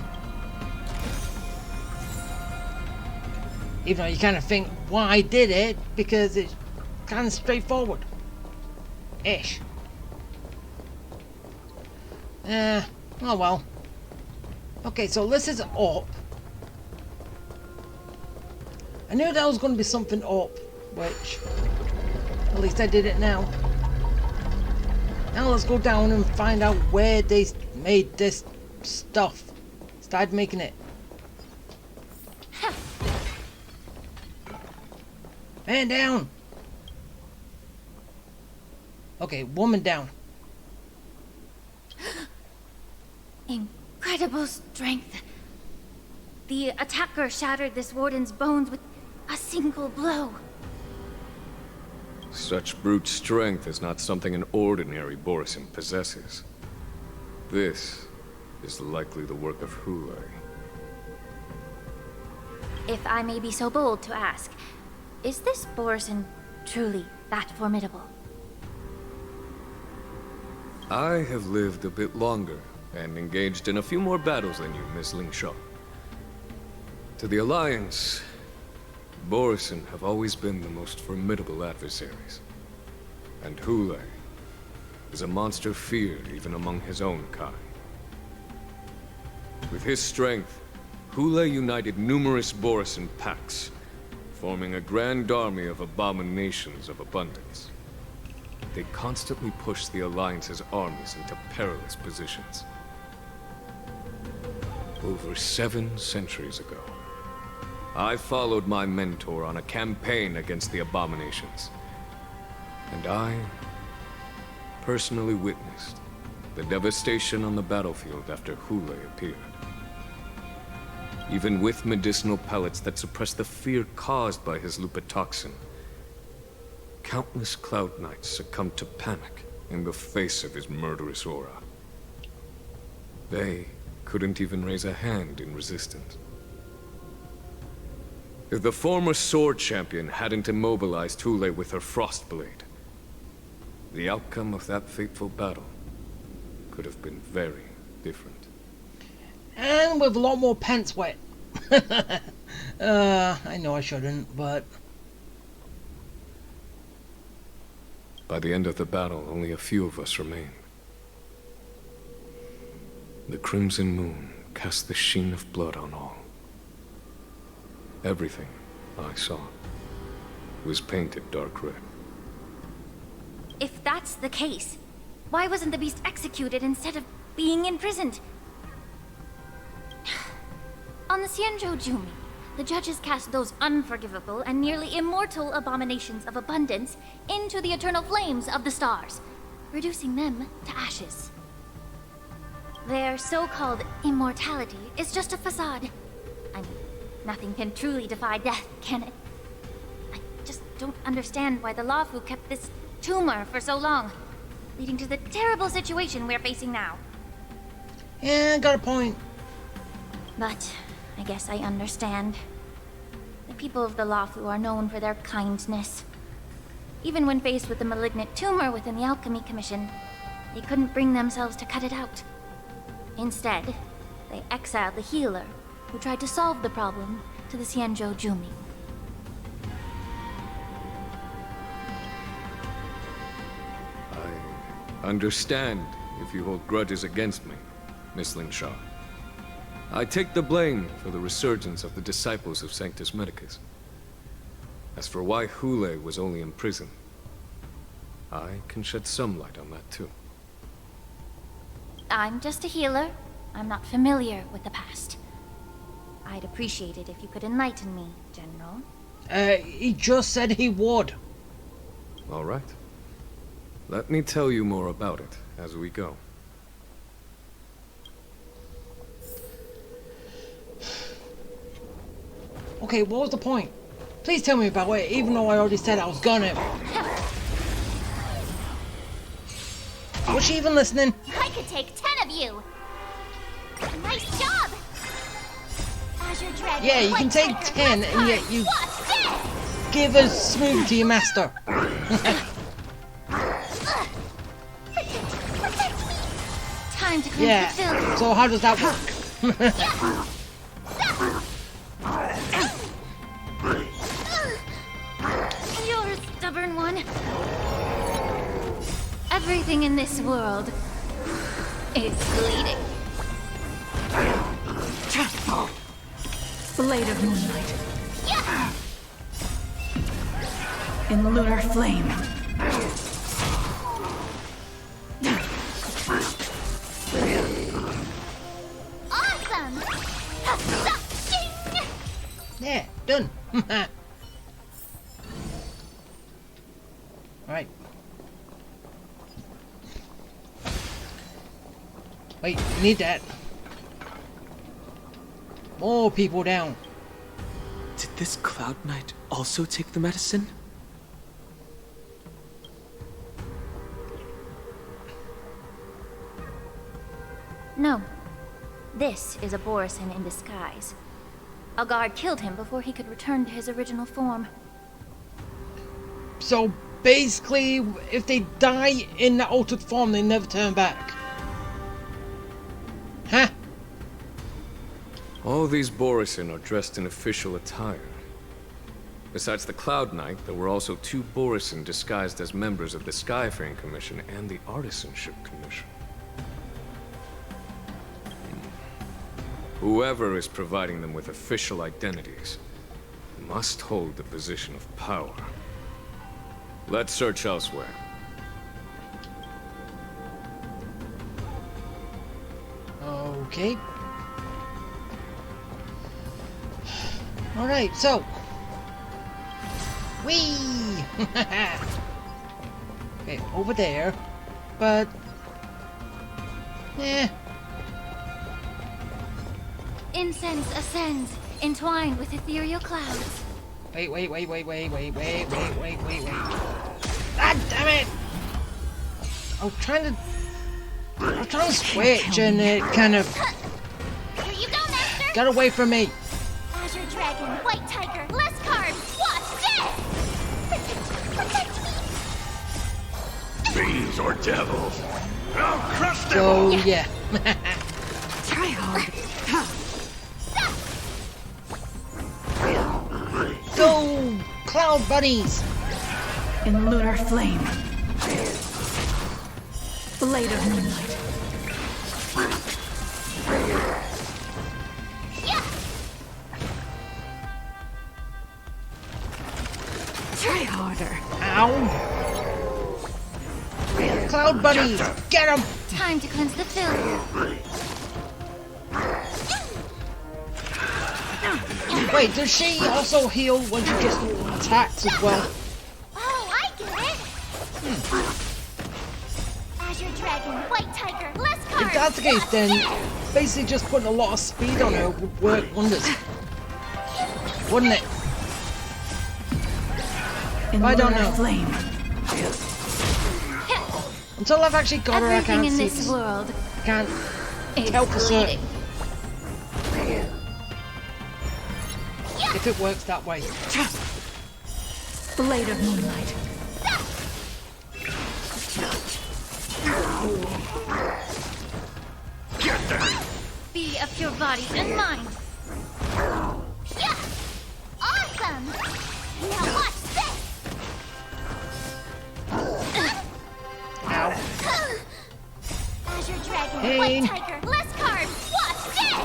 Even though you kind of think why I did it, because it's kind of straightforward. Ish. Oh well. Okay, so this is up. I knew there was going to be something up, which at least I did it now. Now let's go down and find out where they made this stuff. Started making it. Man down! Okay, woman down. Incredible strength. The attacker shattered this warden's bones with a single blow. Such brute strength is not something an ordinary Borisin possesses. This is likely the work of Hule. If I may be so bold to ask, is this Borisin truly that formidable? I have lived a bit longer and engaged in a few more battles than you, Miss Lingshaw. To the Alliance, Borisin have always been the most formidable adversaries. And Hule is a monster feared even among his own kind. With his strength, Hule united numerous Borisin packs, forming a grand army of abominations of abundance. They constantly push the Alliance's armies into perilous positions. Over 7 centuries ago, I followed my mentor on a campaign against the abominations. And I personally witnessed the devastation on the battlefield after Hule appeared. Even with medicinal pellets that suppress the fear caused by his lupitoxin, countless Cloud Knights succumbed to panic in the face of his murderous aura. They couldn't even raise a hand in resistance. If the former sword champion hadn't immobilized Hule with her Frostblade, the outcome of that fateful battle could have been very different. And with a lot more pants wet. I know I shouldn't, but... By the end of the battle, only a few of us remained. The crimson moon cast the sheen of blood on all. Everything I saw was painted dark red. If that's the case, why wasn't the beast executed instead of being imprisoned? On the Xianzhou Jumi, the judges cast those unforgivable and nearly immortal abominations of abundance into the eternal flames of the stars, reducing them to ashes. Their so-called immortality is just a facade. I mean, nothing can truly defy death, can it? I just don't understand why the Lawfu kept this tumor for so long, leading to the terrible situation we're facing now. Yeah, got a point. But I guess I understand. The people of the Lawfu are known for their kindness. Even when faced with the malignant tumor within the Alchemy Commission, they couldn't bring themselves to cut it out. Instead, they exiled the healer, who tried to solve the problem, to the Xianzhou Jumi. I understand if you hold grudges against me, Miss Lingshaw. I take the blame for the resurgence of the disciples of Sanctus Medicus. As for why Hule was only in prison, I can shed some light on that too. I'm just a healer. I'm not familiar with the past. I'd appreciate it if you could enlighten me, General. He just said he would. All right. Let me tell you more about it as we go. Okay, what was the point? Please tell me about it, even though I already said I was gonna. Was she even listening? I could take 10 of you! Nice job! Azure Dragon. Yeah, you can take 10 and yet you give a smooth to your master. Time to cleanse Yeah. the filth. So how does that work? You're a stubborn one. Everything in this world is bleeding. Blade of moonlight. In lunar flame. Awesome! Ding! Yeah, done. Right. Wait, need that. More people down. Did this Cloud Knight also take the medicine? No. This is a Borisin in disguise. A guard killed him before he could return to his original form. So basically, if they die in the altered form, they never turn back. Huh? All these Borisin are dressed in official attire. Besides the Cloud Knight, there were also 2 Borisin disguised as members of the Skyfaring Commission and the Artisanship Commission. Whoever is providing them with official identities must hold the position of power. Let's search elsewhere. Okay. Alright, so. Whee! Okay, over there. But. Eh. Incense ascends, entwined with ethereal clouds. Wait. Ah, damn it! I was trying to switch and it kind of Here you go, Master! got away from me. Azure Dragon, White Tiger, less cards! Watch this! Protect me! Fiends or devils. I'll crush them So all. yeah. Try hard. Go! Cloud bunnies! In lunar flame. Blade of moonlight. Try harder. Ow! Cloud bunnies! Get them! Time to cleanse the filth. Wait, does she also heal when she just attacks as well? Oh, I get it! Azure Dragon, White Tiger, less cards! If that's the case, then basically just putting a lot of speed on her would work wonders. Wouldn't it? In I don't lunar know. flame. Until I've actually got her, I Everything can't in see. this world I can't is tell for certain bleeding. if it works that way. Blade of moonlight. Get them. Be of your body and mind. Yeah! Awesome! Now watch this! Ow. Azure Dragon, Hey. White Tiger, less cards! Watch this!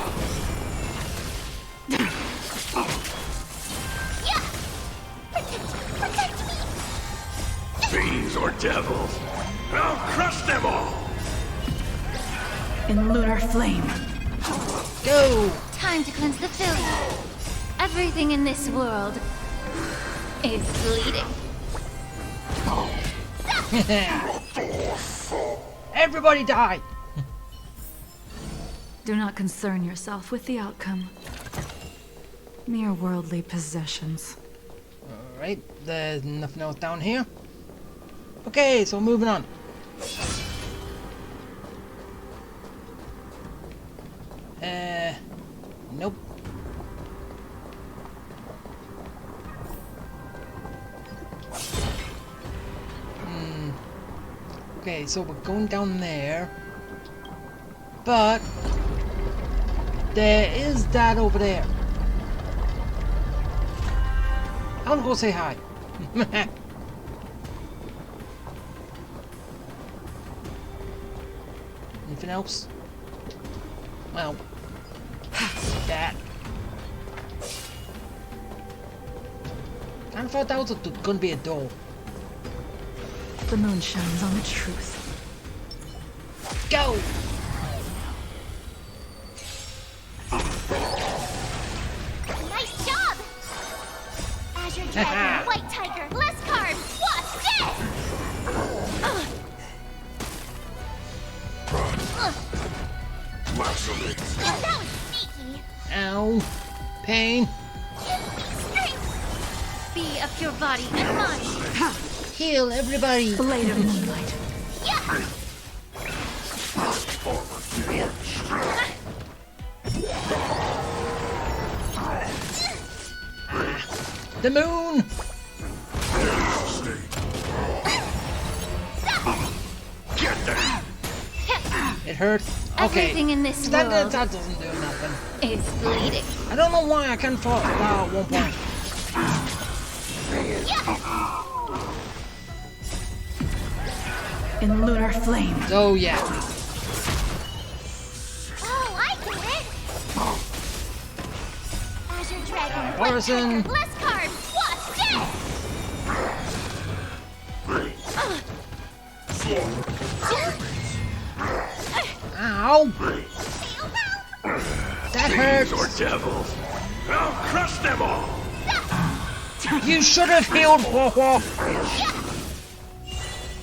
Yeah! Protect me! Fiends or devils. I'll crush them all. In lunar flame. Go! Time to cleanse the filth. Everything in this world is bleeding. Everybody die! Do not concern yourself with the outcome. Mere worldly possessions. Alright, there's nothing else down here. Okay, so moving on. Nope. Okay, so we're going down there. But there is Dad over there. I'm gonna go say hi. Anything else? Well, that. I thought that was gonna be a door. The moon shines on the truth. Go! Nice job! Azure Dragon, White Tiger, less carbs! What's this? Yeah, that was sneaky! Ow. Pain. Be of your body and mind! Heal everybody. Blade of moonlight. Yeah! The moon. It hurt. Okay. Everything in this That world doesn't do nothing. is bleeding. I don't know why I can't fall at one point. In lunar flame. Oh yeah. Oh, I get it! Azure Dragon, White Morrison. Tiger, less carbs! What's Ow. That hurts. Or devils. I'll crush them all. You should have healed, Wawa.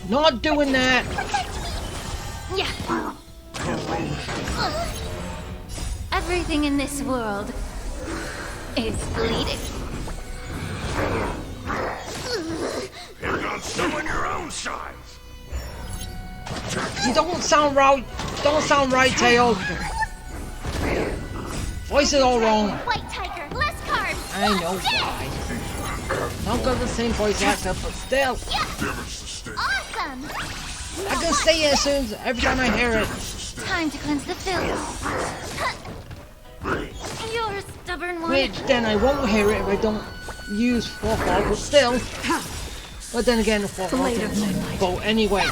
Not doing that. Yeah. Everything in this world is bleeding. Pick on someone your own size. You don't sound right. Don't sound right, Tail. Voice is all wrong. White Tiger, less carbs. I know why. Not got the same voice actor, but still. Awesome. I can say it as soon as every time I hear it. Time to cleanse the filth. You're a stubborn one. Which then I won't hear it if I don't use Wawa, but still. But then again, the Wawa Blade of moonlight. vote anyway.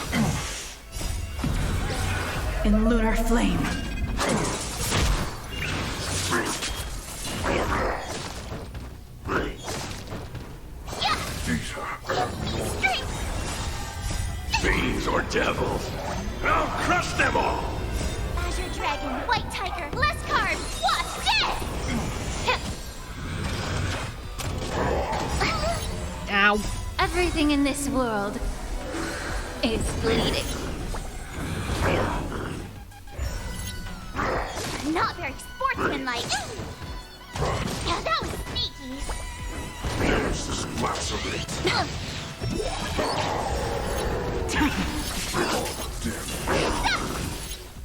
In lunar flame. Fiends or devils. I'll crush them all. Azure Dragon, White Tiger, less carbs. What's this? Ow. Everything in this world is bleeding. Not very sportsmanlike. Yeah, that was sneaky. There's this lacerate.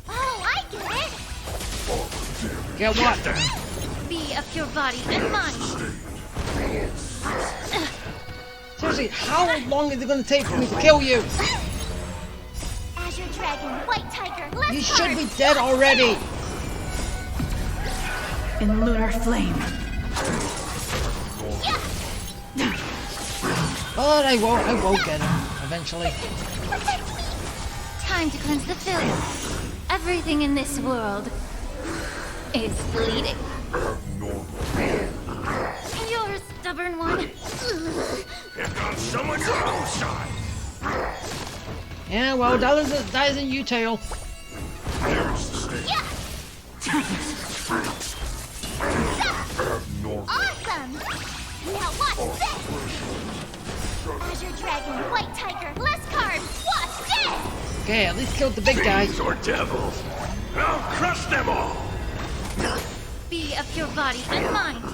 Oh, I get it. Get what? Be of your body and mind. Seriously, how long is it going to take for me to kill you? Azure Dragon, White Tiger, less You should be carbs. dead already. In lunar flame. But I won't get him eventually. Time to cleanse the filth. Everything in this world is bleeding. You're a stubborn one. Pick on someone your own size. Yeah, well, that isn't you, Tail. There's the stage. Awesome! Now what's this? Azure Dragon, White Tiger, less carbs. What's this? Okay, at least killed the big guy. Fiends or devils. I'll crush them all. Be of your body and mind.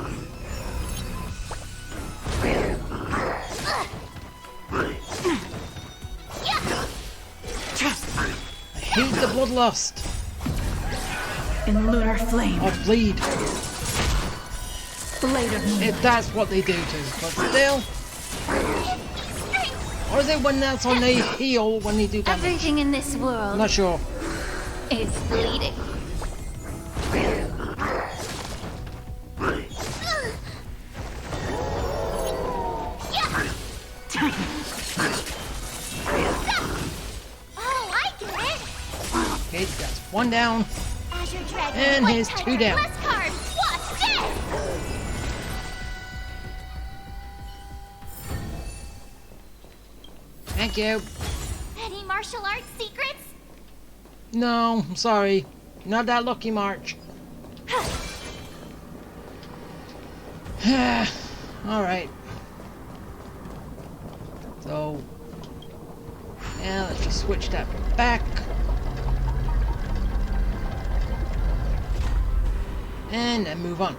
I hate the bloodlust. In lunar flame. Or bleed. Blade of moonlight. If that's what they do to. But still. Or is it when that's on they heal when they do damage? Everything in this I'm world not sure. is bleeding. Oh, I get it. Okay, that's one down. Azure Dragon, And White here's Tiger, two down. Less carbs. Watch this. Thank you. Any martial arts secrets? No, I'm sorry. Not that lucky, March. Alright. So, yeah, let's just switch that back. And then move on.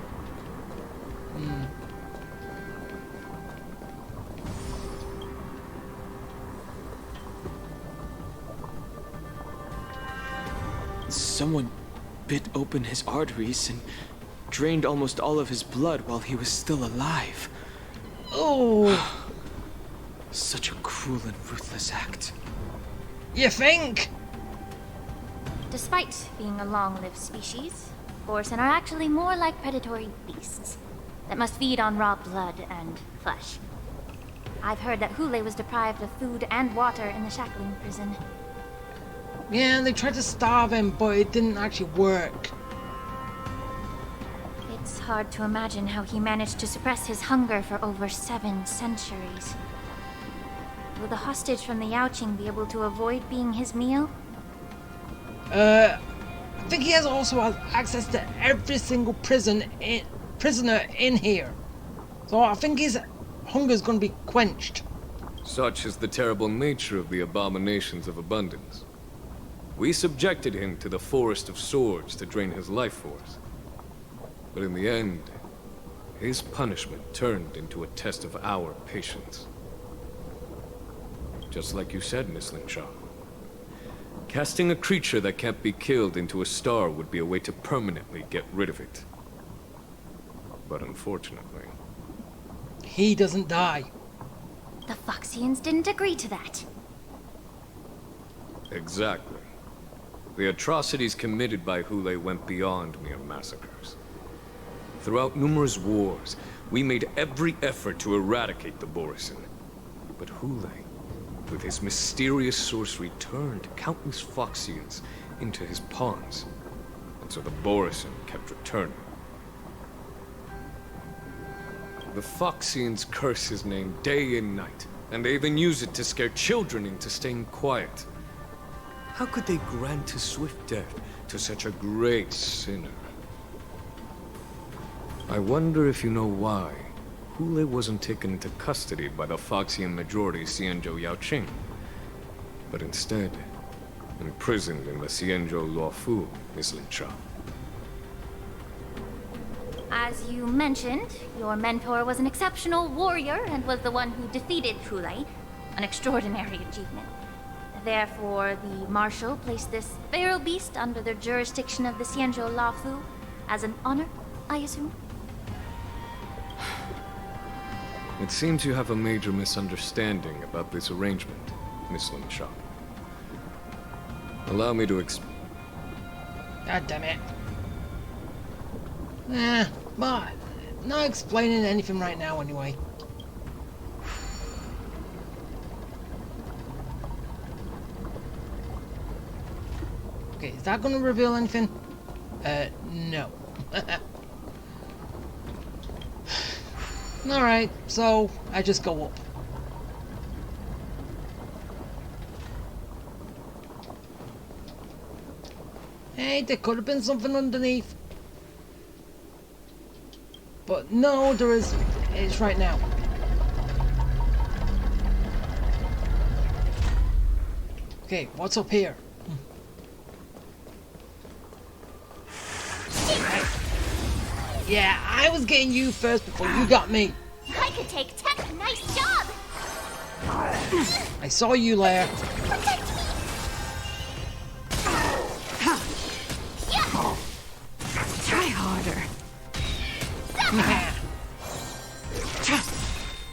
Someone bit open his arteries and drained almost all of his blood while he was still alive. Oh, Such a cruel and ruthless act. you think? Despite being a long-lived species, Borson are actually more like predatory beasts that must feed on raw blood and flesh. I've heard that Hule was deprived of food and water in the shackling prison. Yeah, they tried to starve him, but it didn't actually work. It's hard to imagine how he managed to suppress his hunger for over 7 centuries. Will the hostage from the Yaoqing be able to avoid being his meal? I think he also has access to every single prisoner in here. So I think his hunger's going to be quenched. Such is the terrible nature of the abominations of abundance. We subjected him to the Forest of Swords to drain his life force. But in the end, his punishment turned into a test of our patience. Just like you said, Miss Linshaw. Casting a creature that can't be killed into a star would be a way to permanently get rid of it. But unfortunately... he doesn't die. The Foxians didn't agree to that. Exactly. The atrocities committed by Hule went beyond mere massacres. Throughout numerous wars, we made every effort to eradicate the Borison. But Hule, with his mysterious sorcery, turned countless Foxians into his pawns. And so the Borison kept returning. The Foxians curse his name day and night, and they even use it to scare children into staying quiet. How could they grant a swift death to such a great sinner? I wonder if you know why Hule wasn't taken into custody by the Foxian majority Xianzhou Yaoqing, but instead imprisoned in the Xianzhou Luofu, Miss Linshaw. As you mentioned, your mentor was an exceptional warrior and was the one who defeated Hule, an extraordinary achievement. Therefore, the Marshal placed this feral beast under the jurisdiction of the Xianzhou Luofu as an honor, I assume? It seems you have a major misunderstanding about this arrangement, Miss Linshaw. Allow me to God damn it. But not explaining anything right now anyway. Okay, is that gonna reveal anything? No. Alright, so I just go up. Hey, there could have been something underneath. But no, there is. It's right now. Okay, what's up here? Yeah, I was getting you first before you got me. I could take tech. Nice job. I saw you, Lair. Protect me. Yeah. Try harder.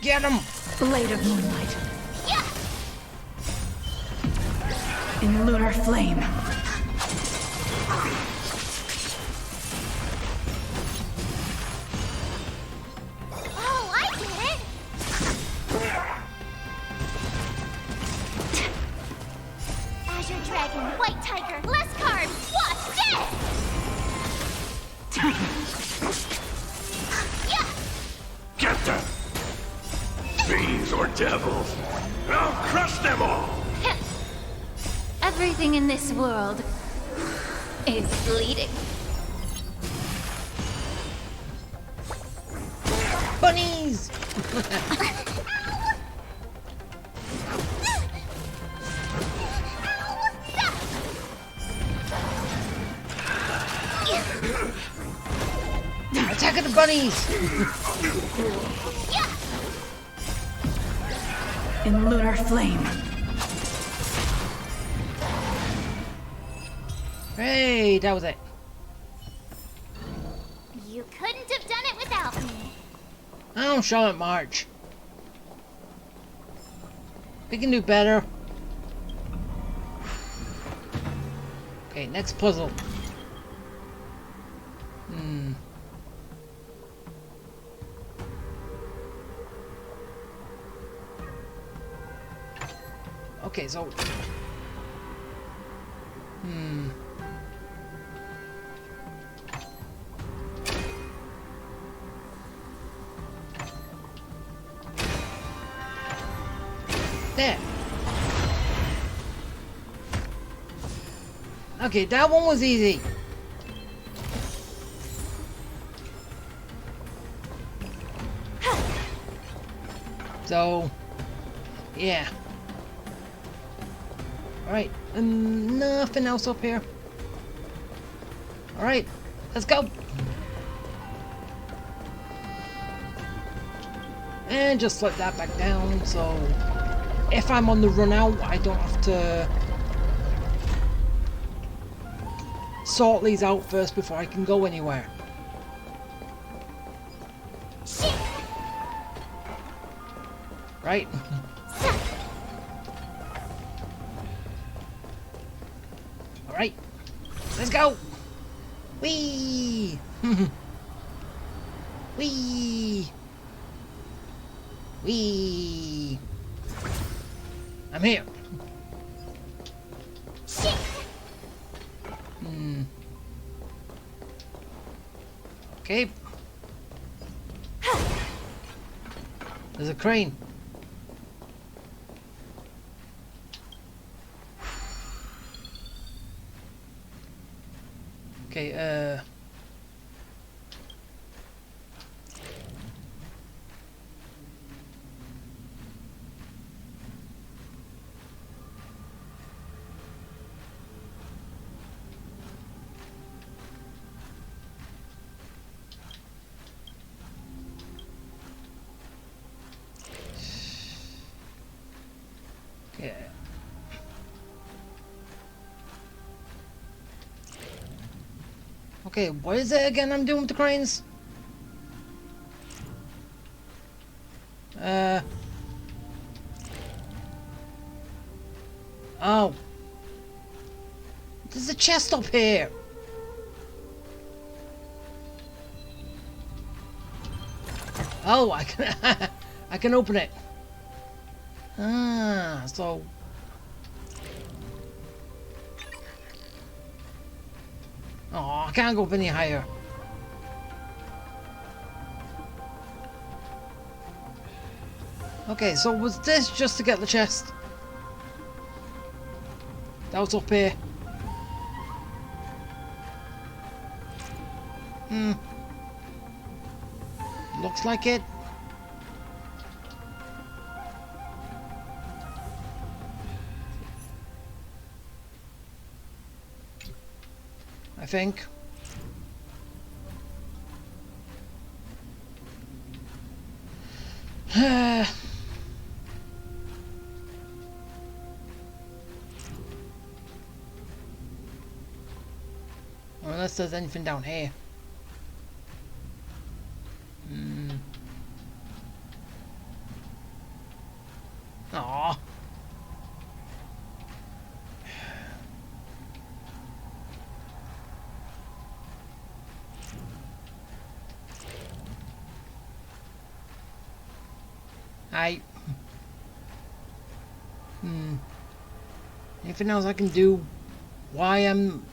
Get him! Blade of Moonlight. Yeah. In lunar flame. Azure Dragon, White Tiger, less carbs. Watch this! Yeah! Get them! Fiends or devils! I'll crush them all! Everything in this world is bleeding. Bunnies! Attacking the bunnies! In lunar flame. Hey, that was it. You couldn't have done it without me. Oh, Charlotte March. We can do better. Okay, next puzzle. Okay, so... There. Okay, that one was easy. So, yeah. Alright, nothing else up here. Alright, let's go. And just let that back down, so if I'm on the run out, I don't have to sort these out first before I can go anywhere. Right? Alright, let's go! Whee! Whee! Whee! I'm here! Okay. There's a crane. Okay, yeah. Okay, what is it again I'm doing with the cranes? Oh. There's a chest up here. Oh, I can I can open it. Ah, so oh, I can't go up any higher. Okay, so was this just to get the chest? That was up here. Looks like it. I think. Unless there's anything down here. Aww. Hi. Anything else I can do? Why I'm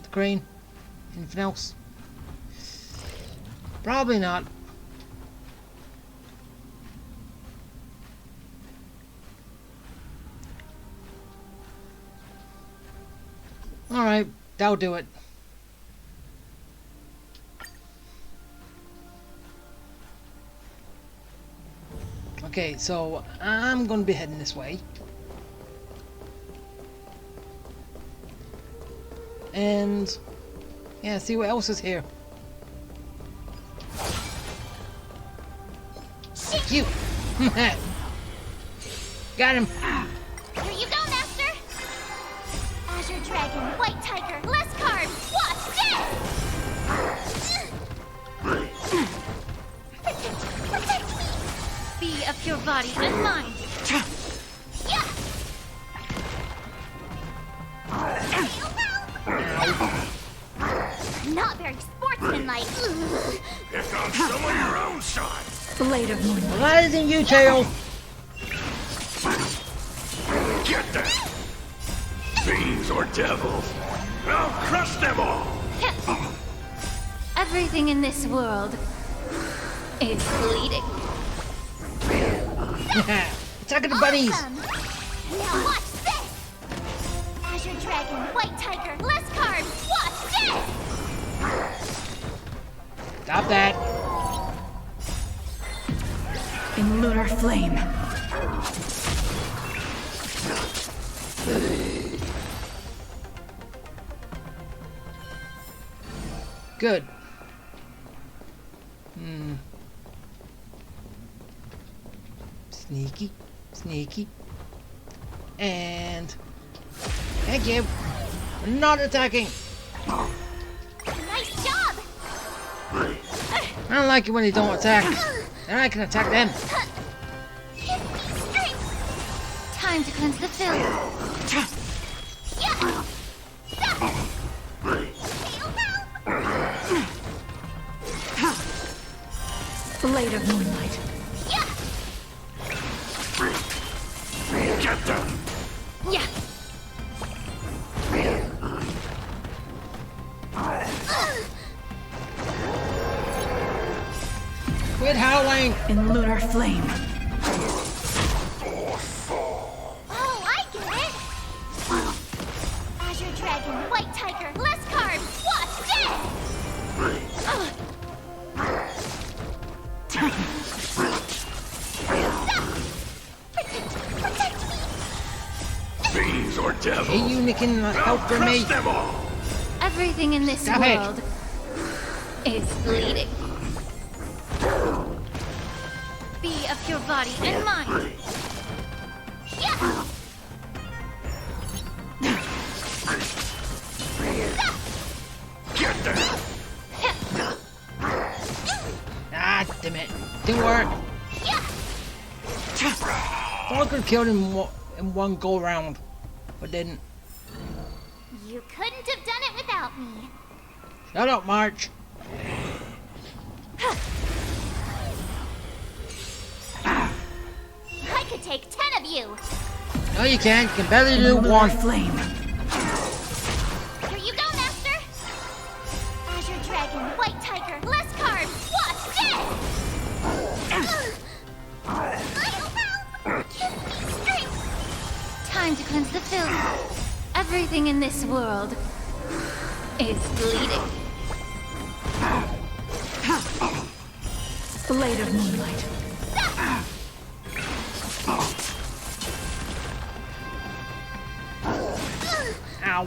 the crane? Anything else? Probably not. Alright, that'll do it. Okay, so I'm gonna be heading this way. And yeah, see what else is here. Cute. Got him. Here you go, Master. Azure Dragon, White Tiger, less carbs. Watch this. Protect me. Be of your body and mind. Yeah. Not very sportsmanlike. Pick on some of your own side. Blade of Moonlight. Well, that isn't you, Tail. Get them! Fiends or devils, I'll crush them all! Everything in this world is bleeding. Attacking the bunnies. Awesome. Now watch this. Azure Dragon, White Tiger, less carbs. Watch this. Stop that. In lunar flame. Good. Sneaky, sneaky. And thank you. Not attacking. Nice job. I don't like it when they don't attack. Then I can attack them. Give me strength. Time to cleanse the field. Yeah. Blade of Moonlight. Get them! Yeah. Quit howling. In lunar flame. Oh, I get it. Azure Dragon, White Tiger, less carbs. Watch this. Protect me. Fiends or devils, Hey, you making help for crush me? them all! Everything in this Stop it. world is bleeding. Be of your body and mind. Yeah. Get them! Ah, damn it. Didn't work. Thought I could kill him in one go round, but didn't. You couldn't have done it without me. Shut up, March. I could take 10 of you. No, you can't. You can barely do Lunar one. flame. Here you go, Master. Azure Dragon, White Tiger, less carbs. Watch this. Give me strength. Time to cleanse the field. Everything in this world is bleeding. Blade of Moonlight. Ow.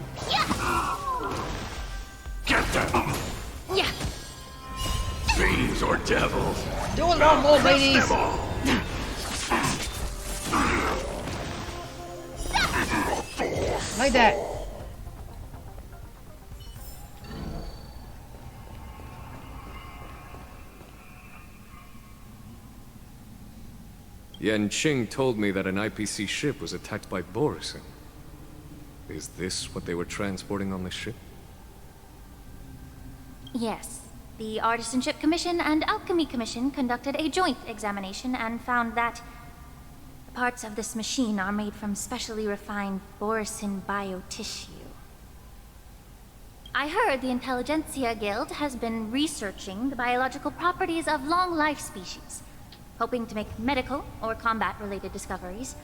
Get them! Yeah. Fiends or devils, Do it all more, ladies. them all! Like that. Yan Qing told me that an IPC ship was attacked by Borison. Is this what they were transporting on the ship? Yes. The Artisanship Commission and Alchemy Commission conducted a joint examination and found that parts of this machine are made from specially refined Borisin biotissue. I heard the Intelligentsia Guild has been researching the biological properties of long-life species, hoping to make medical or combat-related discoveries.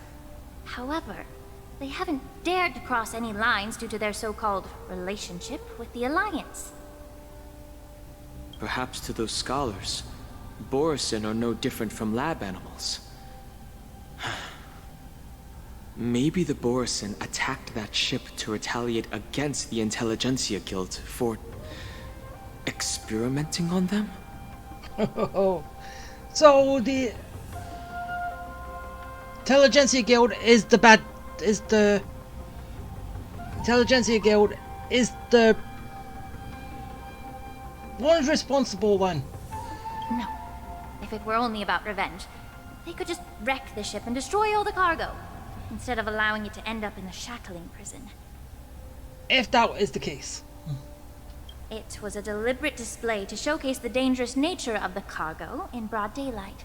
However, they haven't dared to cross any lines due to their so-called relationship with the Alliance. Perhaps to those scholars, Borisin are no different from lab animals. Maybe the Borisin attacked that ship to retaliate against the Intelligentsia Guild for experimenting on them? So the Intelligentsia Guild is the bad... is the... Intelligentsia Guild is the... one's responsible then. No. If it were only about revenge, they could just wreck the ship and destroy all the cargo, instead of allowing it to end up in the shackling prison. If that is the case. It was a deliberate display to showcase the dangerous nature of the cargo in broad daylight.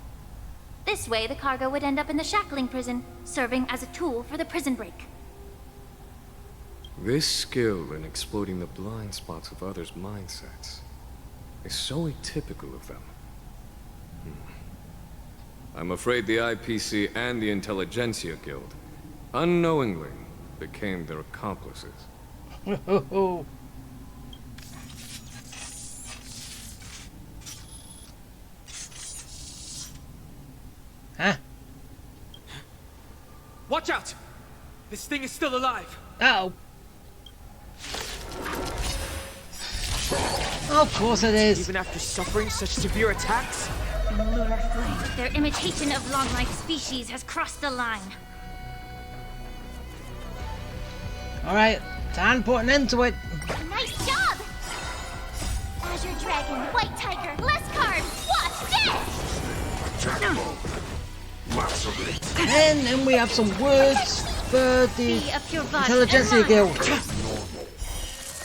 This way, the cargo would end up in the shackling prison, serving as a tool for the prison break. This skill in exploiting the blind spots of others' mindsets is so atypical of them. I'm afraid the IPC and the Intelligentsia Guild unknowingly became their accomplices. Huh? Watch out! This thing is still alive! Uh-oh. Of course it is. Even after suffering such severe attacks? Lunar flame. Their imitation of long-life species has crossed the line. Alright, time to put an end to it. Nice job! Azure Dragon, White Tiger, less carbs, watch this! And then we have some words for the Be a pure body Intelligentsia and Guild.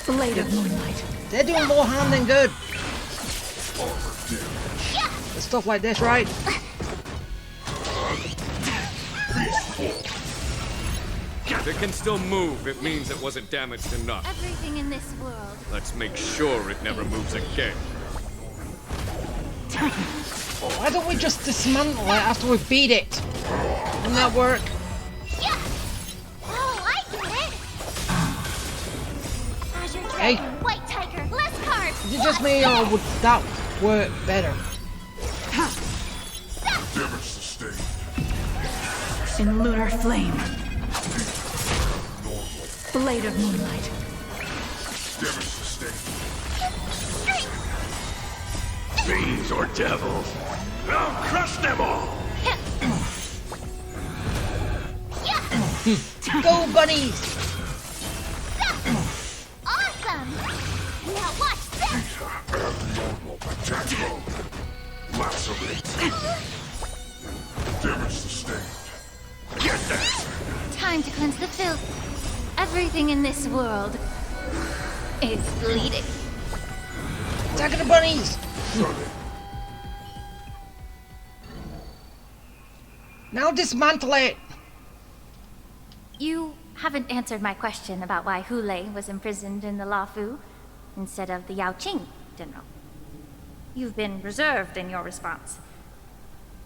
Blade of Moonlight. They're doing more harm than good. There's stuff like this, right? If it can still move, it means it wasn't damaged enough. Everything in this world. Let's make sure it never moves again. Why don't we just dismantle it after we beat it? Wouldn't that work? Yeah. Oh, I get it. Azure Dragon, Hey. White Tiger, less carbs. Is it just me, or would that work better? Damage sustained. In lunar flame. Blade of Moonlight. Damage sustained. Fiends or devils. I'll crush them all! Go, bunnies! Awesome. Now watch this. Abnormal potential. Lacerate. Damage sustained. Get that! Time to cleanse the filth. Everything in this world is bleeding. Attack the bunnies! Now dismantle it! You haven't answered my question about why Hule was imprisoned in the Lafu instead of the Yao Qing, General. You've been reserved in your response.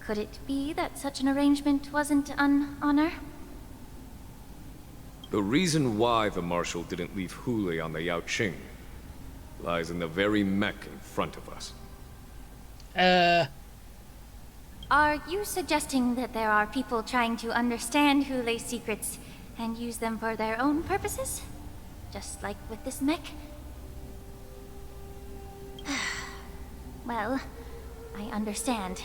Could it be that such an arrangement wasn't an honor? The reason why the Marshal didn't leave Hule on the Yao Qing lies in the very mech in front of us. Are you suggesting that there are people trying to understand Hule's secrets and use them for their own purposes? Just like with this mech? Well, I understand.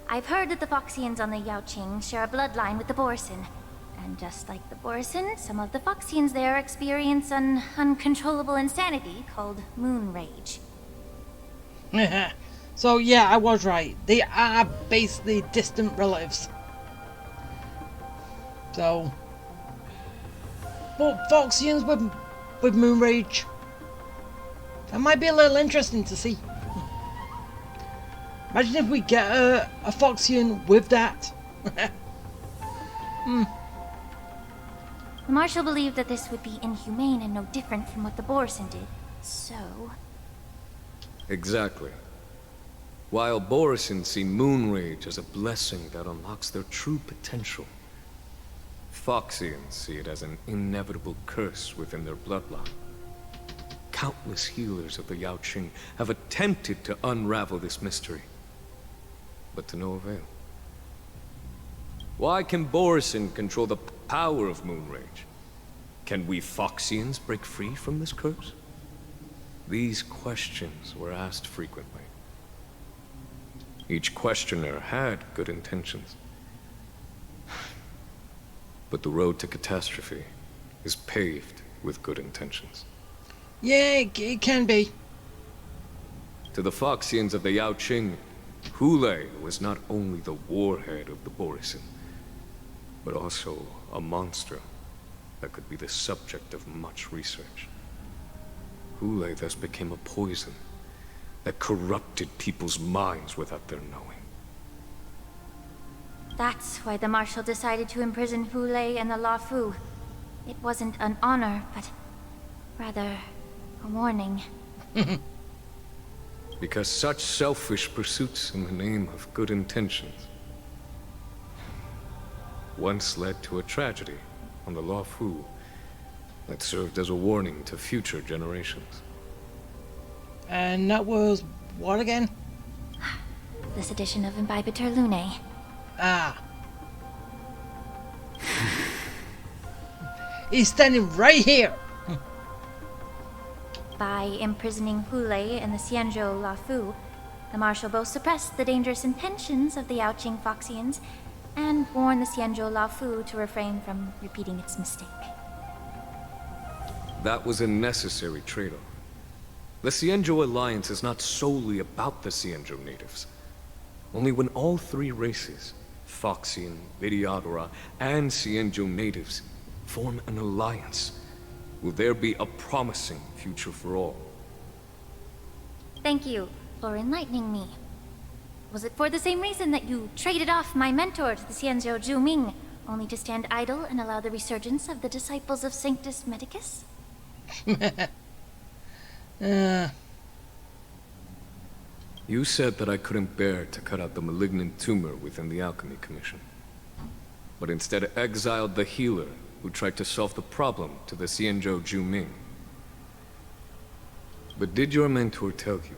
I've heard that the Foxians on the Yao Qing share a bloodline with the Borisin. And just like the Borisin, some of the Foxians there experience an uncontrollable insanity called moon rage. So yeah, I was right. They are basically distant relatives. So, but Foxians with moon rage. That might be a little interesting to see. Imagine if we get a Foxian with that. The Marshal believed that this would be inhumane and no different from what the Borson did, so... Exactly. While Borson see moon rage as a blessing that unlocks their true potential, Foxians see it as an inevitable curse within their bloodline. Countless healers of the Yao Qing have attempted to unravel this mystery, but to no avail. Why can Borson control the power of moon rage? Can we Foxians break free from this curse? These questions were asked frequently. Each questioner had good intentions. But the road to catastrophe is paved with good intentions. Yeah, it can be. To the Foxians of the Yao Qing, Hule was not only the warhead of the Borison, but also a monster that could be the subject of much research. Hule thus became a poison that corrupted people's minds without their knowing. That's why the Marshal decided to imprison Hule and the La Fu. It wasn't an honor, but rather a warning. Because such selfish pursuits in the name of good intentions once led to a tragedy on the La Fu that served as a warning to future generations. And that was what again? This edition of Imbibitor Lunae. Ah. He's standing right here. By imprisoning Hule and the Xianzhou La Fu, the Marshal both suppressed the dangerous intentions of the Yaoqing Foxians and warned the Xianzhou La Fu to refrain from repeating its mistake. That was a necessary trade-off. The Xianzhou alliance is not solely about the Xianzhou natives. Only when all three races, Foxian, Vidyadhara, and Xianzhou natives, form an alliance, will there be a promising future for all. Thank you for enlightening me. Was it for the same reason that you traded off my mentor to the Xianzhou Zhuming, only to stand idle and allow the resurgence of the disciples of Sanctus Medicus? You said that I couldn't bear to cut out the malignant tumor within the Alchemy Commission, but instead exiled the healer who tried to solve the problem to the Xianzhou Zhuming. But did your mentor tell you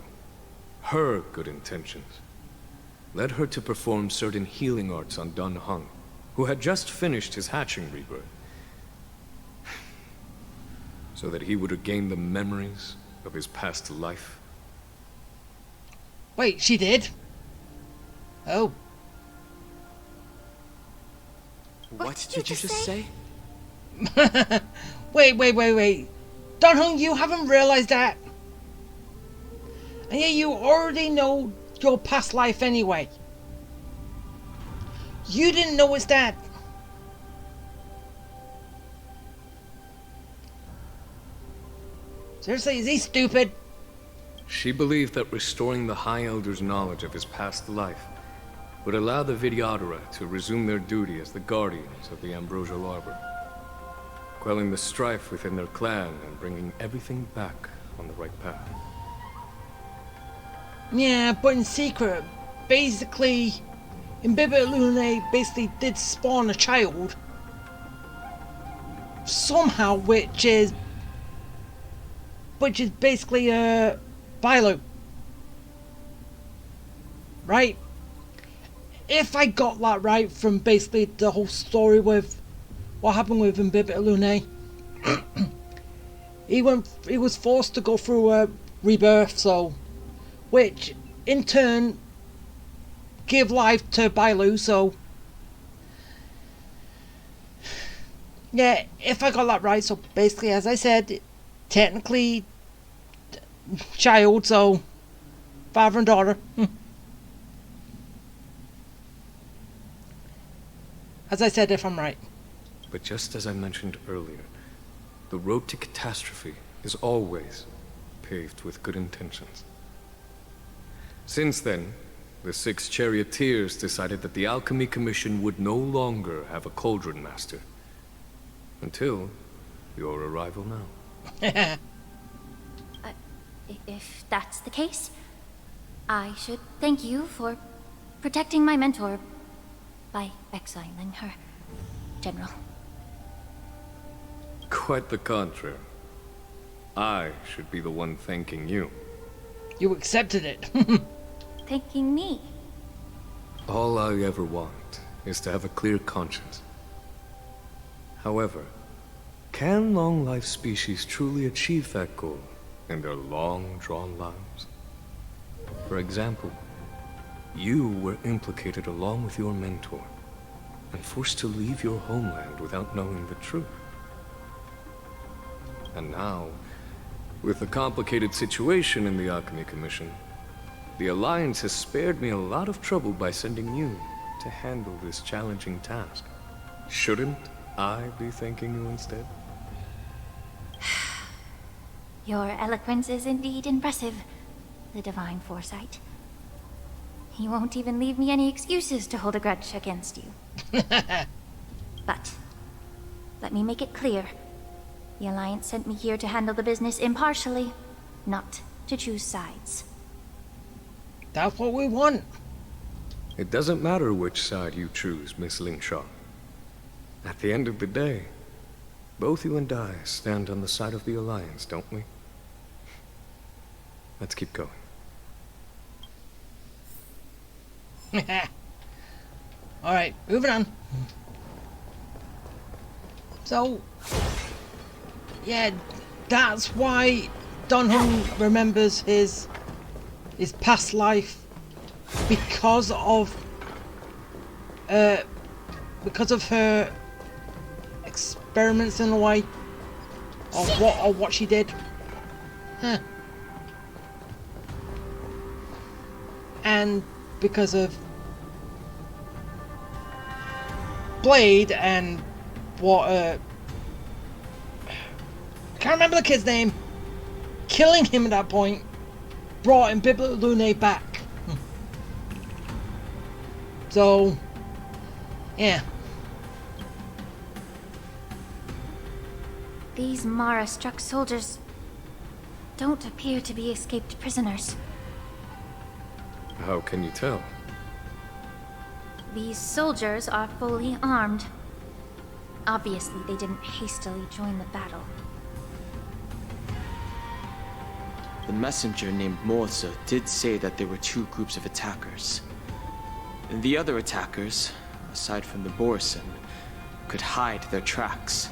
her good intentions led her to perform certain healing arts on Dan Heng, who had just finished his hatching rebirth, so that he would regain the memories of his past life? Wait, she did? Oh. What did you just say? Wait. Dan Heng, you haven't realized that? And yeah, you already know your past life anyway. You didn't know it's that. Seriously, is he stupid? She believed that restoring the High Elder's knowledge of his past life would allow the Vidyadhara to resume their duty as the guardians of the Ambrosial Arbor, quelling the strife within their clan and bringing everything back on the right path. Yeah, but in secret, basically, Imbibitor Lunae basically did spawn a child. Somehow, which is basically Bailu. Right? If I got that right from basically the whole story with what happened with Imbibitor Lunae, he was forced to go through a rebirth, so which in turn gave life to Bailu, so yeah, if I got that right, so basically, as I said, technically child, so father and daughter. As I said, if I'm right. But just as I mentioned earlier, the road to catastrophe is always paved with good intentions. Since then, the 6 charioteers decided that the Alchemy Commission would no longer have a cauldron master. Until your arrival now. If that's the case, I should thank you for protecting my mentor by exiling her, General. Quite the contrary. I should be the one thanking you. You accepted it. Thanking me? All I ever want is to have a clear conscience. However, can long-life species truly achieve that goal in their long-drawn lives? For example, you were implicated along with your mentor, and forced to leave your homeland without knowing the truth. And now, with the complicated situation in the Alchemy Commission, the Alliance has spared me a lot of trouble by sending you to handle this challenging task. Shouldn't I be thanking you instead? Your eloquence is indeed impressive, the divine foresight. You won't even leave me any excuses to hold a grudge against you. But, let me make it clear. The Alliance sent me here to handle the business impartially, not to choose sides. That's what we want. It doesn't matter which side you choose, Miss Lingshaw. At the end of the day, both you and I stand on the side of the Alliance, don't we? Let's keep going. Alright, moving on. So, yeah, that's why Don Hung remembers his past life because of her experiments in a way, or what she did. Huh. And because of Blade and what I can't remember the kid's name, killing him at that point brought him Bibliolune back. So yeah, These Mara-struck soldiers don't appear to be escaped prisoners. How can you tell? These soldiers are fully armed. Obviously, they didn't hastily join the battle. The messenger named Morza did say that there were 2 groups of attackers. And the other attackers, aside from the Borison, could hide their tracks.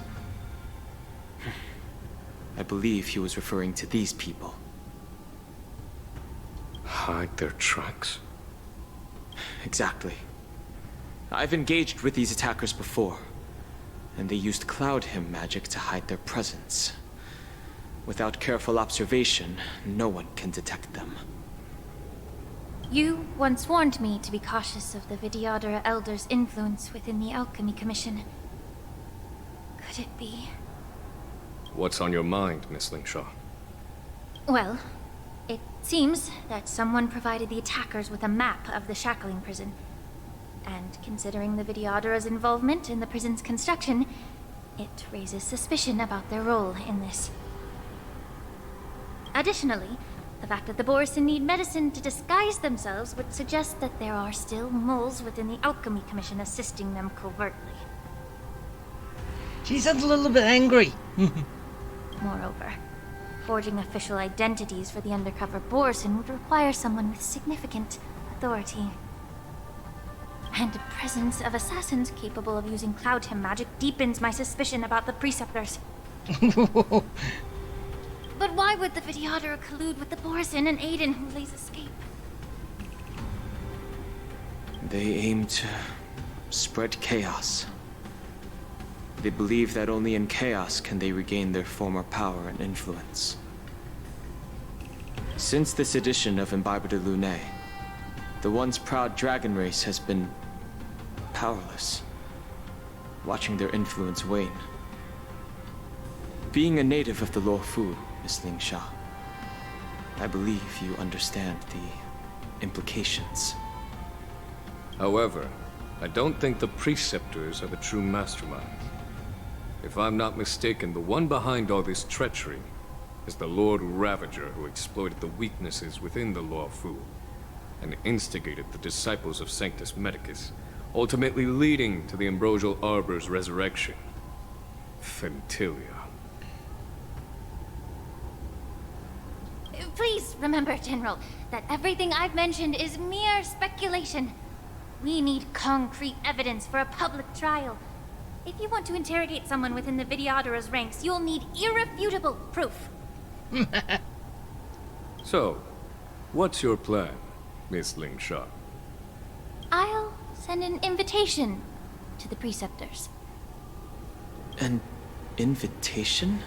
I believe he was referring to these people. Hide their tracks? Exactly. I've engaged with these attackers before, and they used Cloud Hymn magic to hide their presence. Without careful observation, no one can detect them. You once warned me to be cautious of the Vidyadhara Elder's influence within the Alchemy Commission. Could it be? What's on your mind, Miss Lingshaw? Well, it seems that someone provided the attackers with a map of the shackling prison. And considering the Vidyadhara's involvement in the prison's construction, it raises suspicion about their role in this. Additionally, the fact that the Borison need medicine to disguise themselves would suggest that there are still moles within the Alchemy Commission assisting them covertly. she sounds a little bit angry. Moreover, forging official identities for the undercover Borison would require someone with significant authority. And the presence of assassins capable of using Cloud Hymn magic deepens my suspicion about the Preceptors. But why would the Vidyadhara collude with the Borison and aid in Hulei's escape? They aim to spread chaos. They believe that only in chaos can they regain their former power and influence. Since this edition of Imbiber de Lune, the once proud dragon race has been powerless, watching their influence wane. Being a native of the Luofu, Miss Lingshaw, I believe you understand the implications. However, I don't think the Preceptors are the true mastermind. If I'm not mistaken, the one behind all this treachery is the Lord Ravager who exploited the weaknesses within the Lawful and instigated the disciples of Sanctus Medicus, ultimately leading to the Ambrosial Arbor's resurrection. Fentilia. Please remember, General, that everything I've mentioned is mere speculation. We need concrete evidence for a public trial. If you want to interrogate someone within the Videodara's ranks, you'll need irrefutable proof. So, what's your plan, Miss Ling Sha? I'll send an invitation to the Preceptors. An invitation?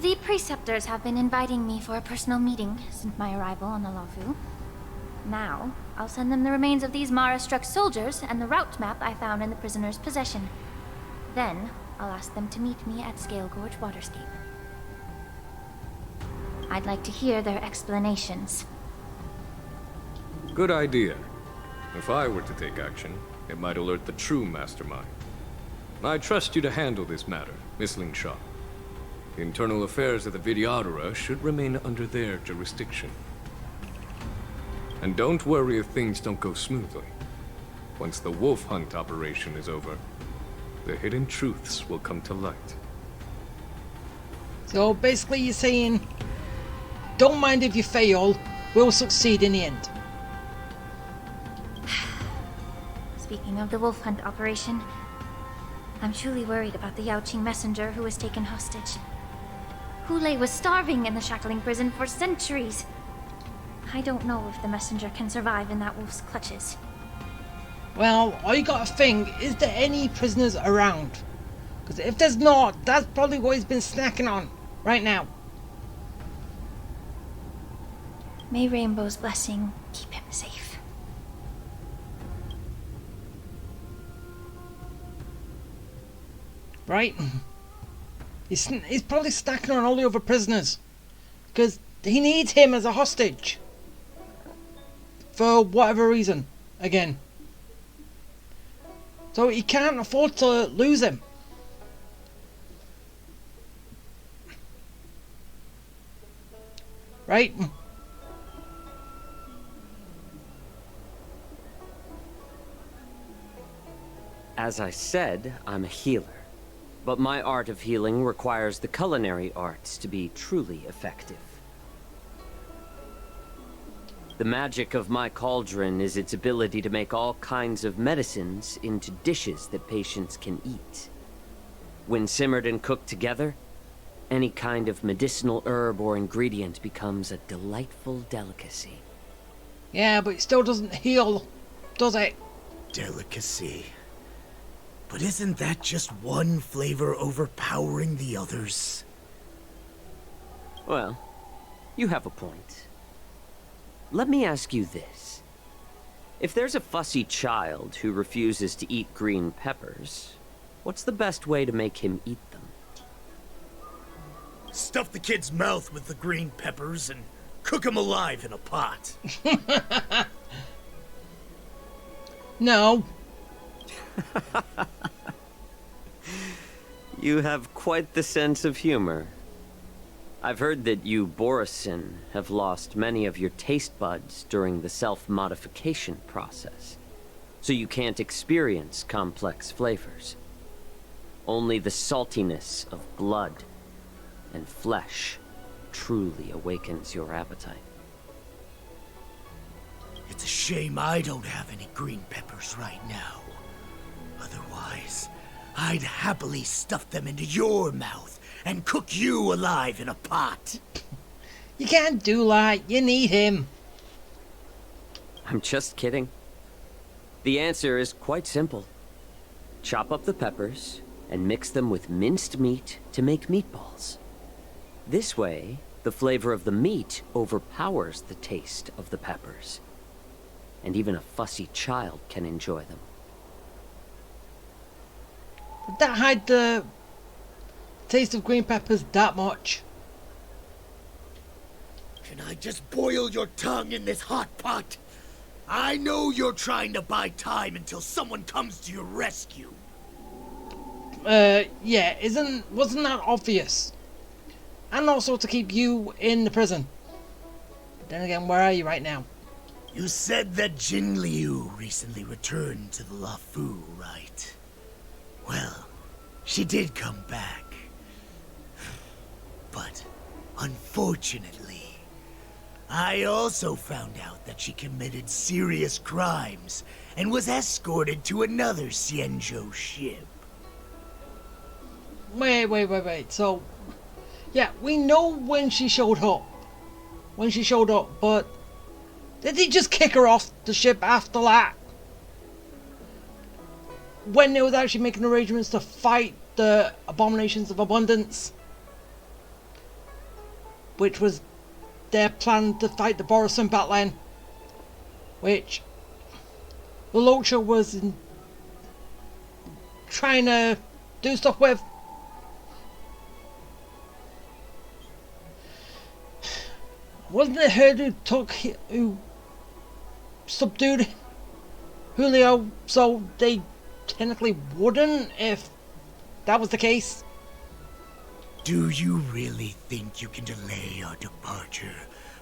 The Preceptors have been inviting me for a personal meeting since my arrival on the Lawfu. Now, I'll send them the remains of these Mara-struck soldiers and the route map I found in the prisoner's possession. Then, I'll ask them to meet me at Scale Gorge Waterscape. I'd like to hear their explanations. Good idea. If I were to take action, it might alert the true mastermind. I trust you to handle this matter, Miss Ling Sha. The internal affairs of the Videodara should remain under their jurisdiction. And don't worry if things don't go smoothly. Once the wolf hunt operation is over, the hidden truths will come to light. So basically you're saying, don't mind if you fail, we'll succeed in the end. Speaking of the wolf hunt operation, I'm truly worried about the Yaoqing messenger who was taken hostage. Hule was starving in the shackling prison for centuries. I don't know if the messenger can survive in that wolf's clutches. Well, all you gotta think, is there any prisoners around? Because if there's not, that's probably what he's been snacking on right now. May Rainbow's blessing keep him safe. Right? He's probably snacking on all the other prisoners. Because he needs him as a hostage. For whatever reason. Again. So he can't afford to lose him. Right? As I said, I'm a healer. But my art of healing requires the culinary arts to be truly effective. The magic of my cauldron is its ability to make all kinds of medicines into dishes that patients can eat. When simmered and cooked together, any kind of medicinal herb or ingredient becomes a delightful delicacy. Yeah, but it still doesn't heal, does it? Delicacy. But isn't that just one flavor overpowering the others? Well, you have a point. Let me ask you this. If there's a fussy child who refuses to eat green peppers, what's the best way to make him eat them? Stuff the kid's mouth with the green peppers and cook him alive in a pot. No. You have quite the sense of humor. I've heard that you, Borisin, have lost many of your taste buds during the self-modification process, so you can't experience complex flavors. Only the saltiness of blood and flesh truly awakens your appetite. It's a shame I don't have any green peppers right now. Otherwise, I'd happily stuff them into your mouth and cook you alive in a pot. You can't do that. You need him. I'm just kidding. The answer is quite simple. Chop up the peppers and mix them with minced meat to make meatballs. This way, the flavor of the meat overpowers the taste of the peppers. And even a fussy child can enjoy them. Did that hide the taste of green peppers that much? Can I just boil your tongue in this hot pot? I know you're trying to buy time until someone comes to your rescue. Yeah, wasn't that obvious? And also to keep you in the prison. But then again, where are you right now? You said that Jin Liu recently returned to the Luofu, right? Well, she did come back. But, unfortunately, I also found out that she committed serious crimes and was escorted to another Xianzhou ship. Wait. So, yeah, we know when she showed up. But did he just kick her off the ship after that? When they was actually making arrangements to fight the Abominations of Abundance? Which was their plan to fight the Borisin battleline. Which the Locha was trying to do stuff with. Wasn't it her who subdued Julio, so they technically wouldn't if that was the case? Do you really think you can delay our departure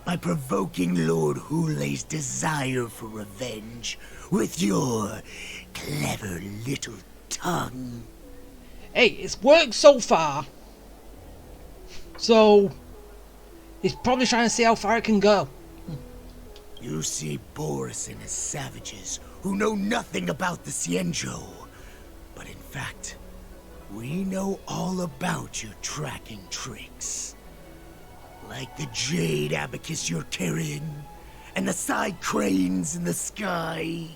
by provoking Lord Hule's desire for revenge with your clever little tongue? Hey, it's worked so far. So he's probably trying to see how far it can go. You see Borisin as savages who know nothing about the Xianzhou. But in fact, we know all about your tracking tricks. Like the jade abacus you're carrying, and the side cranes in the sky.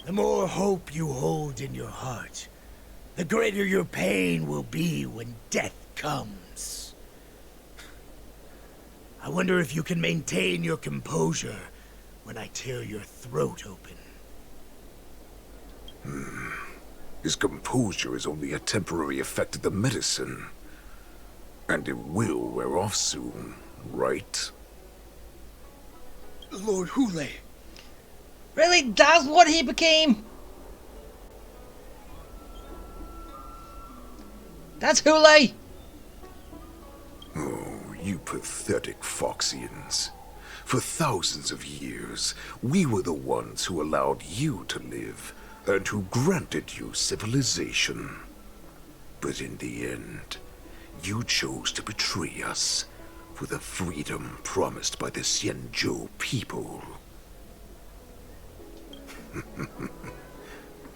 The more hope you hold in your heart, the greater your pain will be when death comes. I wonder if you can maintain your composure when I tear your throat open. His composure is only a temporary effect of the medicine. And it will wear off soon, right? Lord Hule. Really? That's what he became? That's Hule! Oh, you pathetic Foxians. For thousands of years, we were the ones who allowed you to live, and who granted you civilization. But in the end, you chose to betray us for the freedom promised by the Xianzhou people.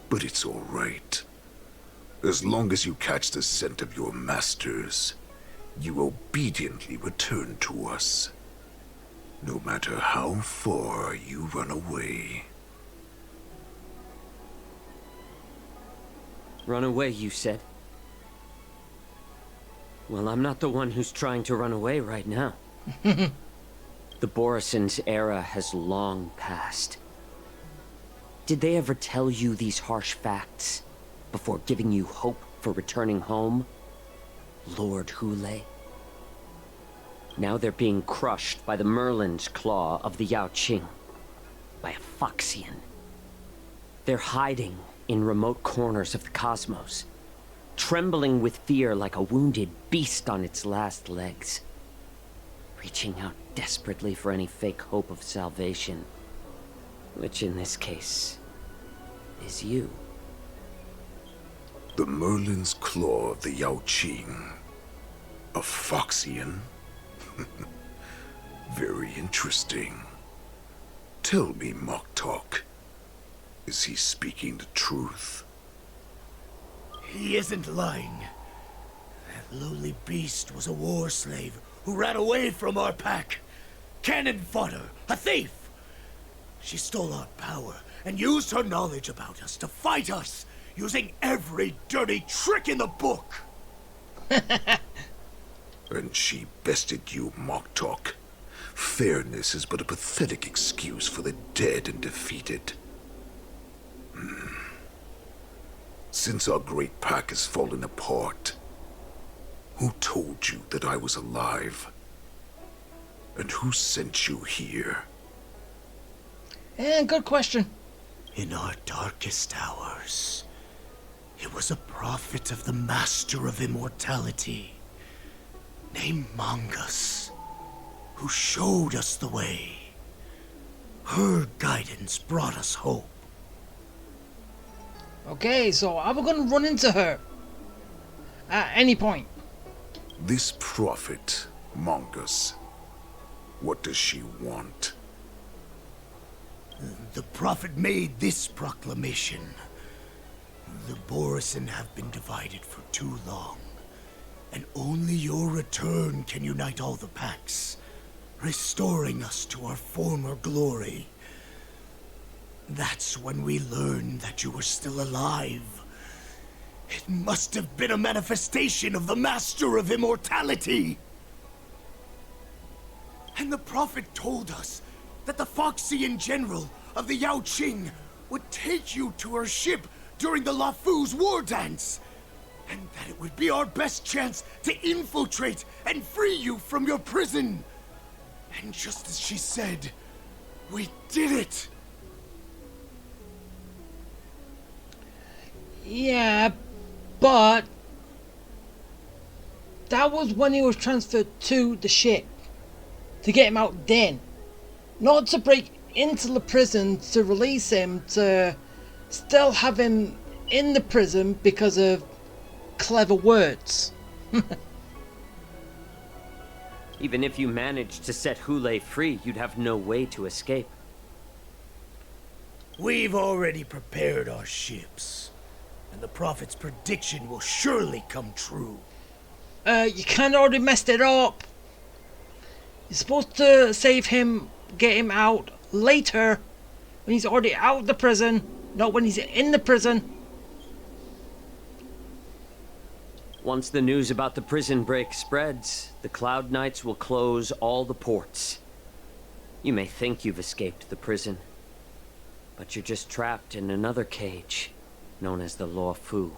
But it's all right. As long as you catch the scent of your masters, you obediently return to us. No matter how far you run away. Run away, you said? Well, I'm not the one who's trying to run away right now. The Borisin's era has long passed. Did they ever tell you these harsh facts before giving you hope for returning home, Lord Hule? Now they're being crushed by the Merlin's claw of the Yao Qing, by a Foxian. They're hiding in remote corners of the cosmos, trembling with fear like a wounded beast on its last legs, reaching out desperately for any fake hope of salvation, which in this case is you. The Merlin's claw of the Yao Qing. A Foxian? Very interesting. Tell me, Moktok, is he speaking the truth? He isn't lying. That lowly beast was a war slave who ran away from our pack. Cannon fodder, a thief! She stole our power and used her knowledge about us to fight us, using every dirty trick in the book. And she bested you, Moktok. Fairness is but a pathetic excuse for the dead and defeated. Since our great pack has fallen apart, who told you that I was alive? And who sent you here? Good question. In our darkest hours, it was a prophet of the Master of Immortality, named Mangus, who showed us the way. Her guidance brought us hope. Okay, so are we going to run into her? At any point? This prophet, Mongus, what does she want? The prophet made this proclamation. The Borison have been divided for too long, and only your return can unite all the packs, restoring us to our former glory. That's when we learned that you were still alive. It must have been a manifestation of the Master of Immortality. And the prophet told us that the Foxian general of the Yao Qing would take you to her ship during the Lafu's war dance, and that it would be our best chance to infiltrate and free you from your prison. And just as she said, we did it. Yeah, but that was when he was transferred to the ship. To get him out then. Not to break into the prison to release him, to still have him in the prison because of clever words. Even if you managed to set Hule free, you'd have no way to escape. We've already prepared our ships, and the prophet's prediction will surely come true. You kind of already messed it up. You're supposed to save him, get him out later, when he's already out of the prison, not when he's in the prison. Once the news about the prison break spreads, the Cloud Knights will close all the ports. You may think you've escaped the prison, but you're just trapped in another cage, known as the Law Fu.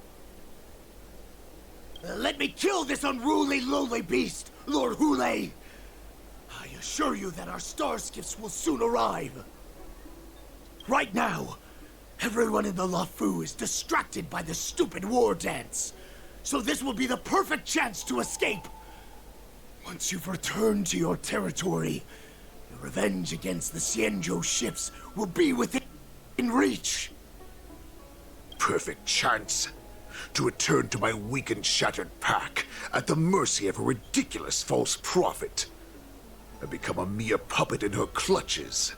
Let me kill this unruly, lowly beast, Lord Hule! I assure you that our star skiffs will soon arrive. Right now, everyone in the Lafu is distracted by the stupid war dance. So this will be the perfect chance to escape. Once you've returned to your territory, your revenge against the Xianzhou ships will be within reach. Perfect chance to return to my weak and shattered pack at the mercy of a ridiculous false prophet. And become a mere puppet in her clutches.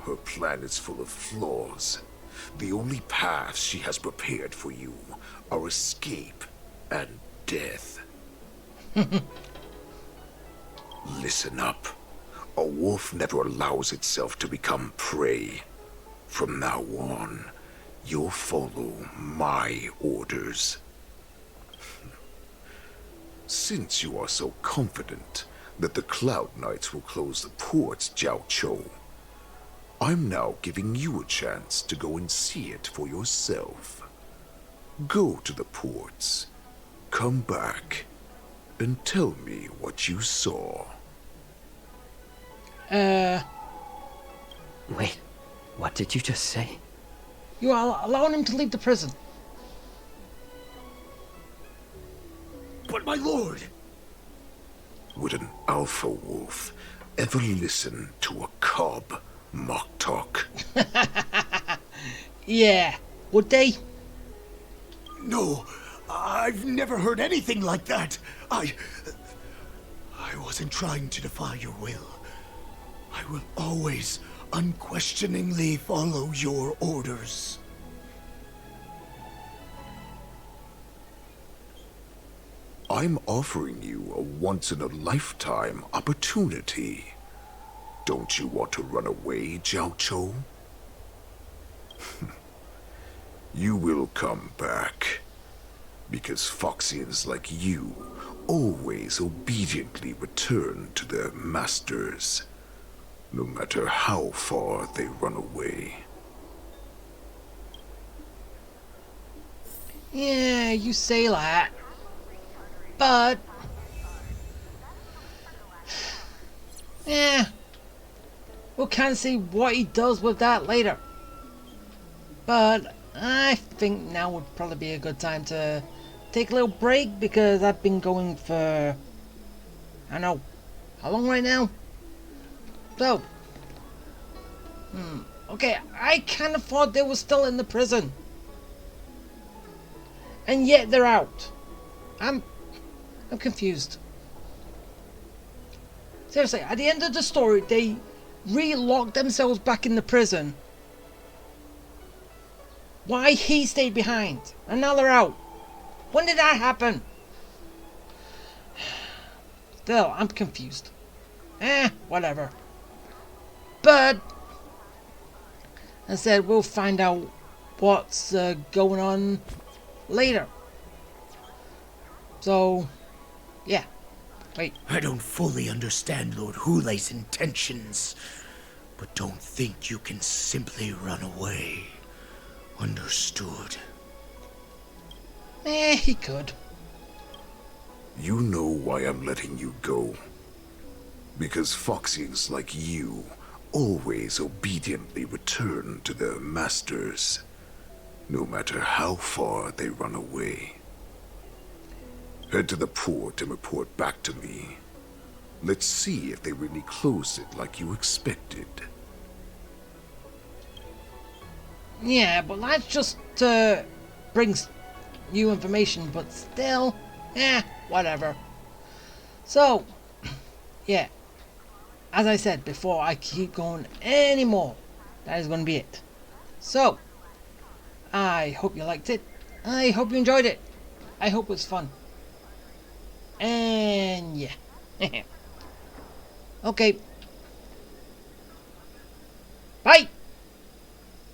Her plan is full of flaws. The only paths she has prepared for you are escape and death. Listen up. A wolf never allows itself to become prey. From now on, you'll follow my orders. Since you are so confident that the Cloud Knights will close the ports, Jiao Chou, I'm now giving you a chance to go and see it for yourself. Go to the ports, come back, and tell me what you saw. Wait, what did you just say? You are allowing him to leave the prison. But my lord! Would an alpha wolf ever listen to a cub mock talk? Yeah, would they? No, I've never heard anything like that. I wasn't trying to defy your will. I will always unquestioningly follow your orders. I'm offering you a once-in-a-lifetime opportunity. Don't you want to run away, Jiao Chou? You will come back. Because Foxians like you always obediently return to their masters, no matter how far they run away. Yeah, you say that. But Yeah, we'll kind of see what he does with that later. But I think now would probably be a good time to take a little break, because I've been going for, I don't know, how long right now? So, okay, I kind of thought they were still in the prison. And yet they're out. I'm confused. Seriously, at the end of the story, they re-locked themselves back in the prison. Why he stayed behind, and now they're out. When did that happen? Still, I'm confused. Whatever. But, as I said, we'll find out what's going on later. So, yeah. Wait. I don't fully understand Lord Hule's intentions, but don't think you can simply run away. Understood. He could. You know why I'm letting you go. Because Foxians like you always obediently return to their masters, no matter how far they run away. Head to the port and report back to me. Let's see if they really closed it like you expected. Yeah, but that just brings new information, but still, whatever. So, yeah, as I said before, I keep going anymore. That is going to be it. So, I hope you liked it. I hope you enjoyed it. I hope it was fun. And yeah. Okay. Bye!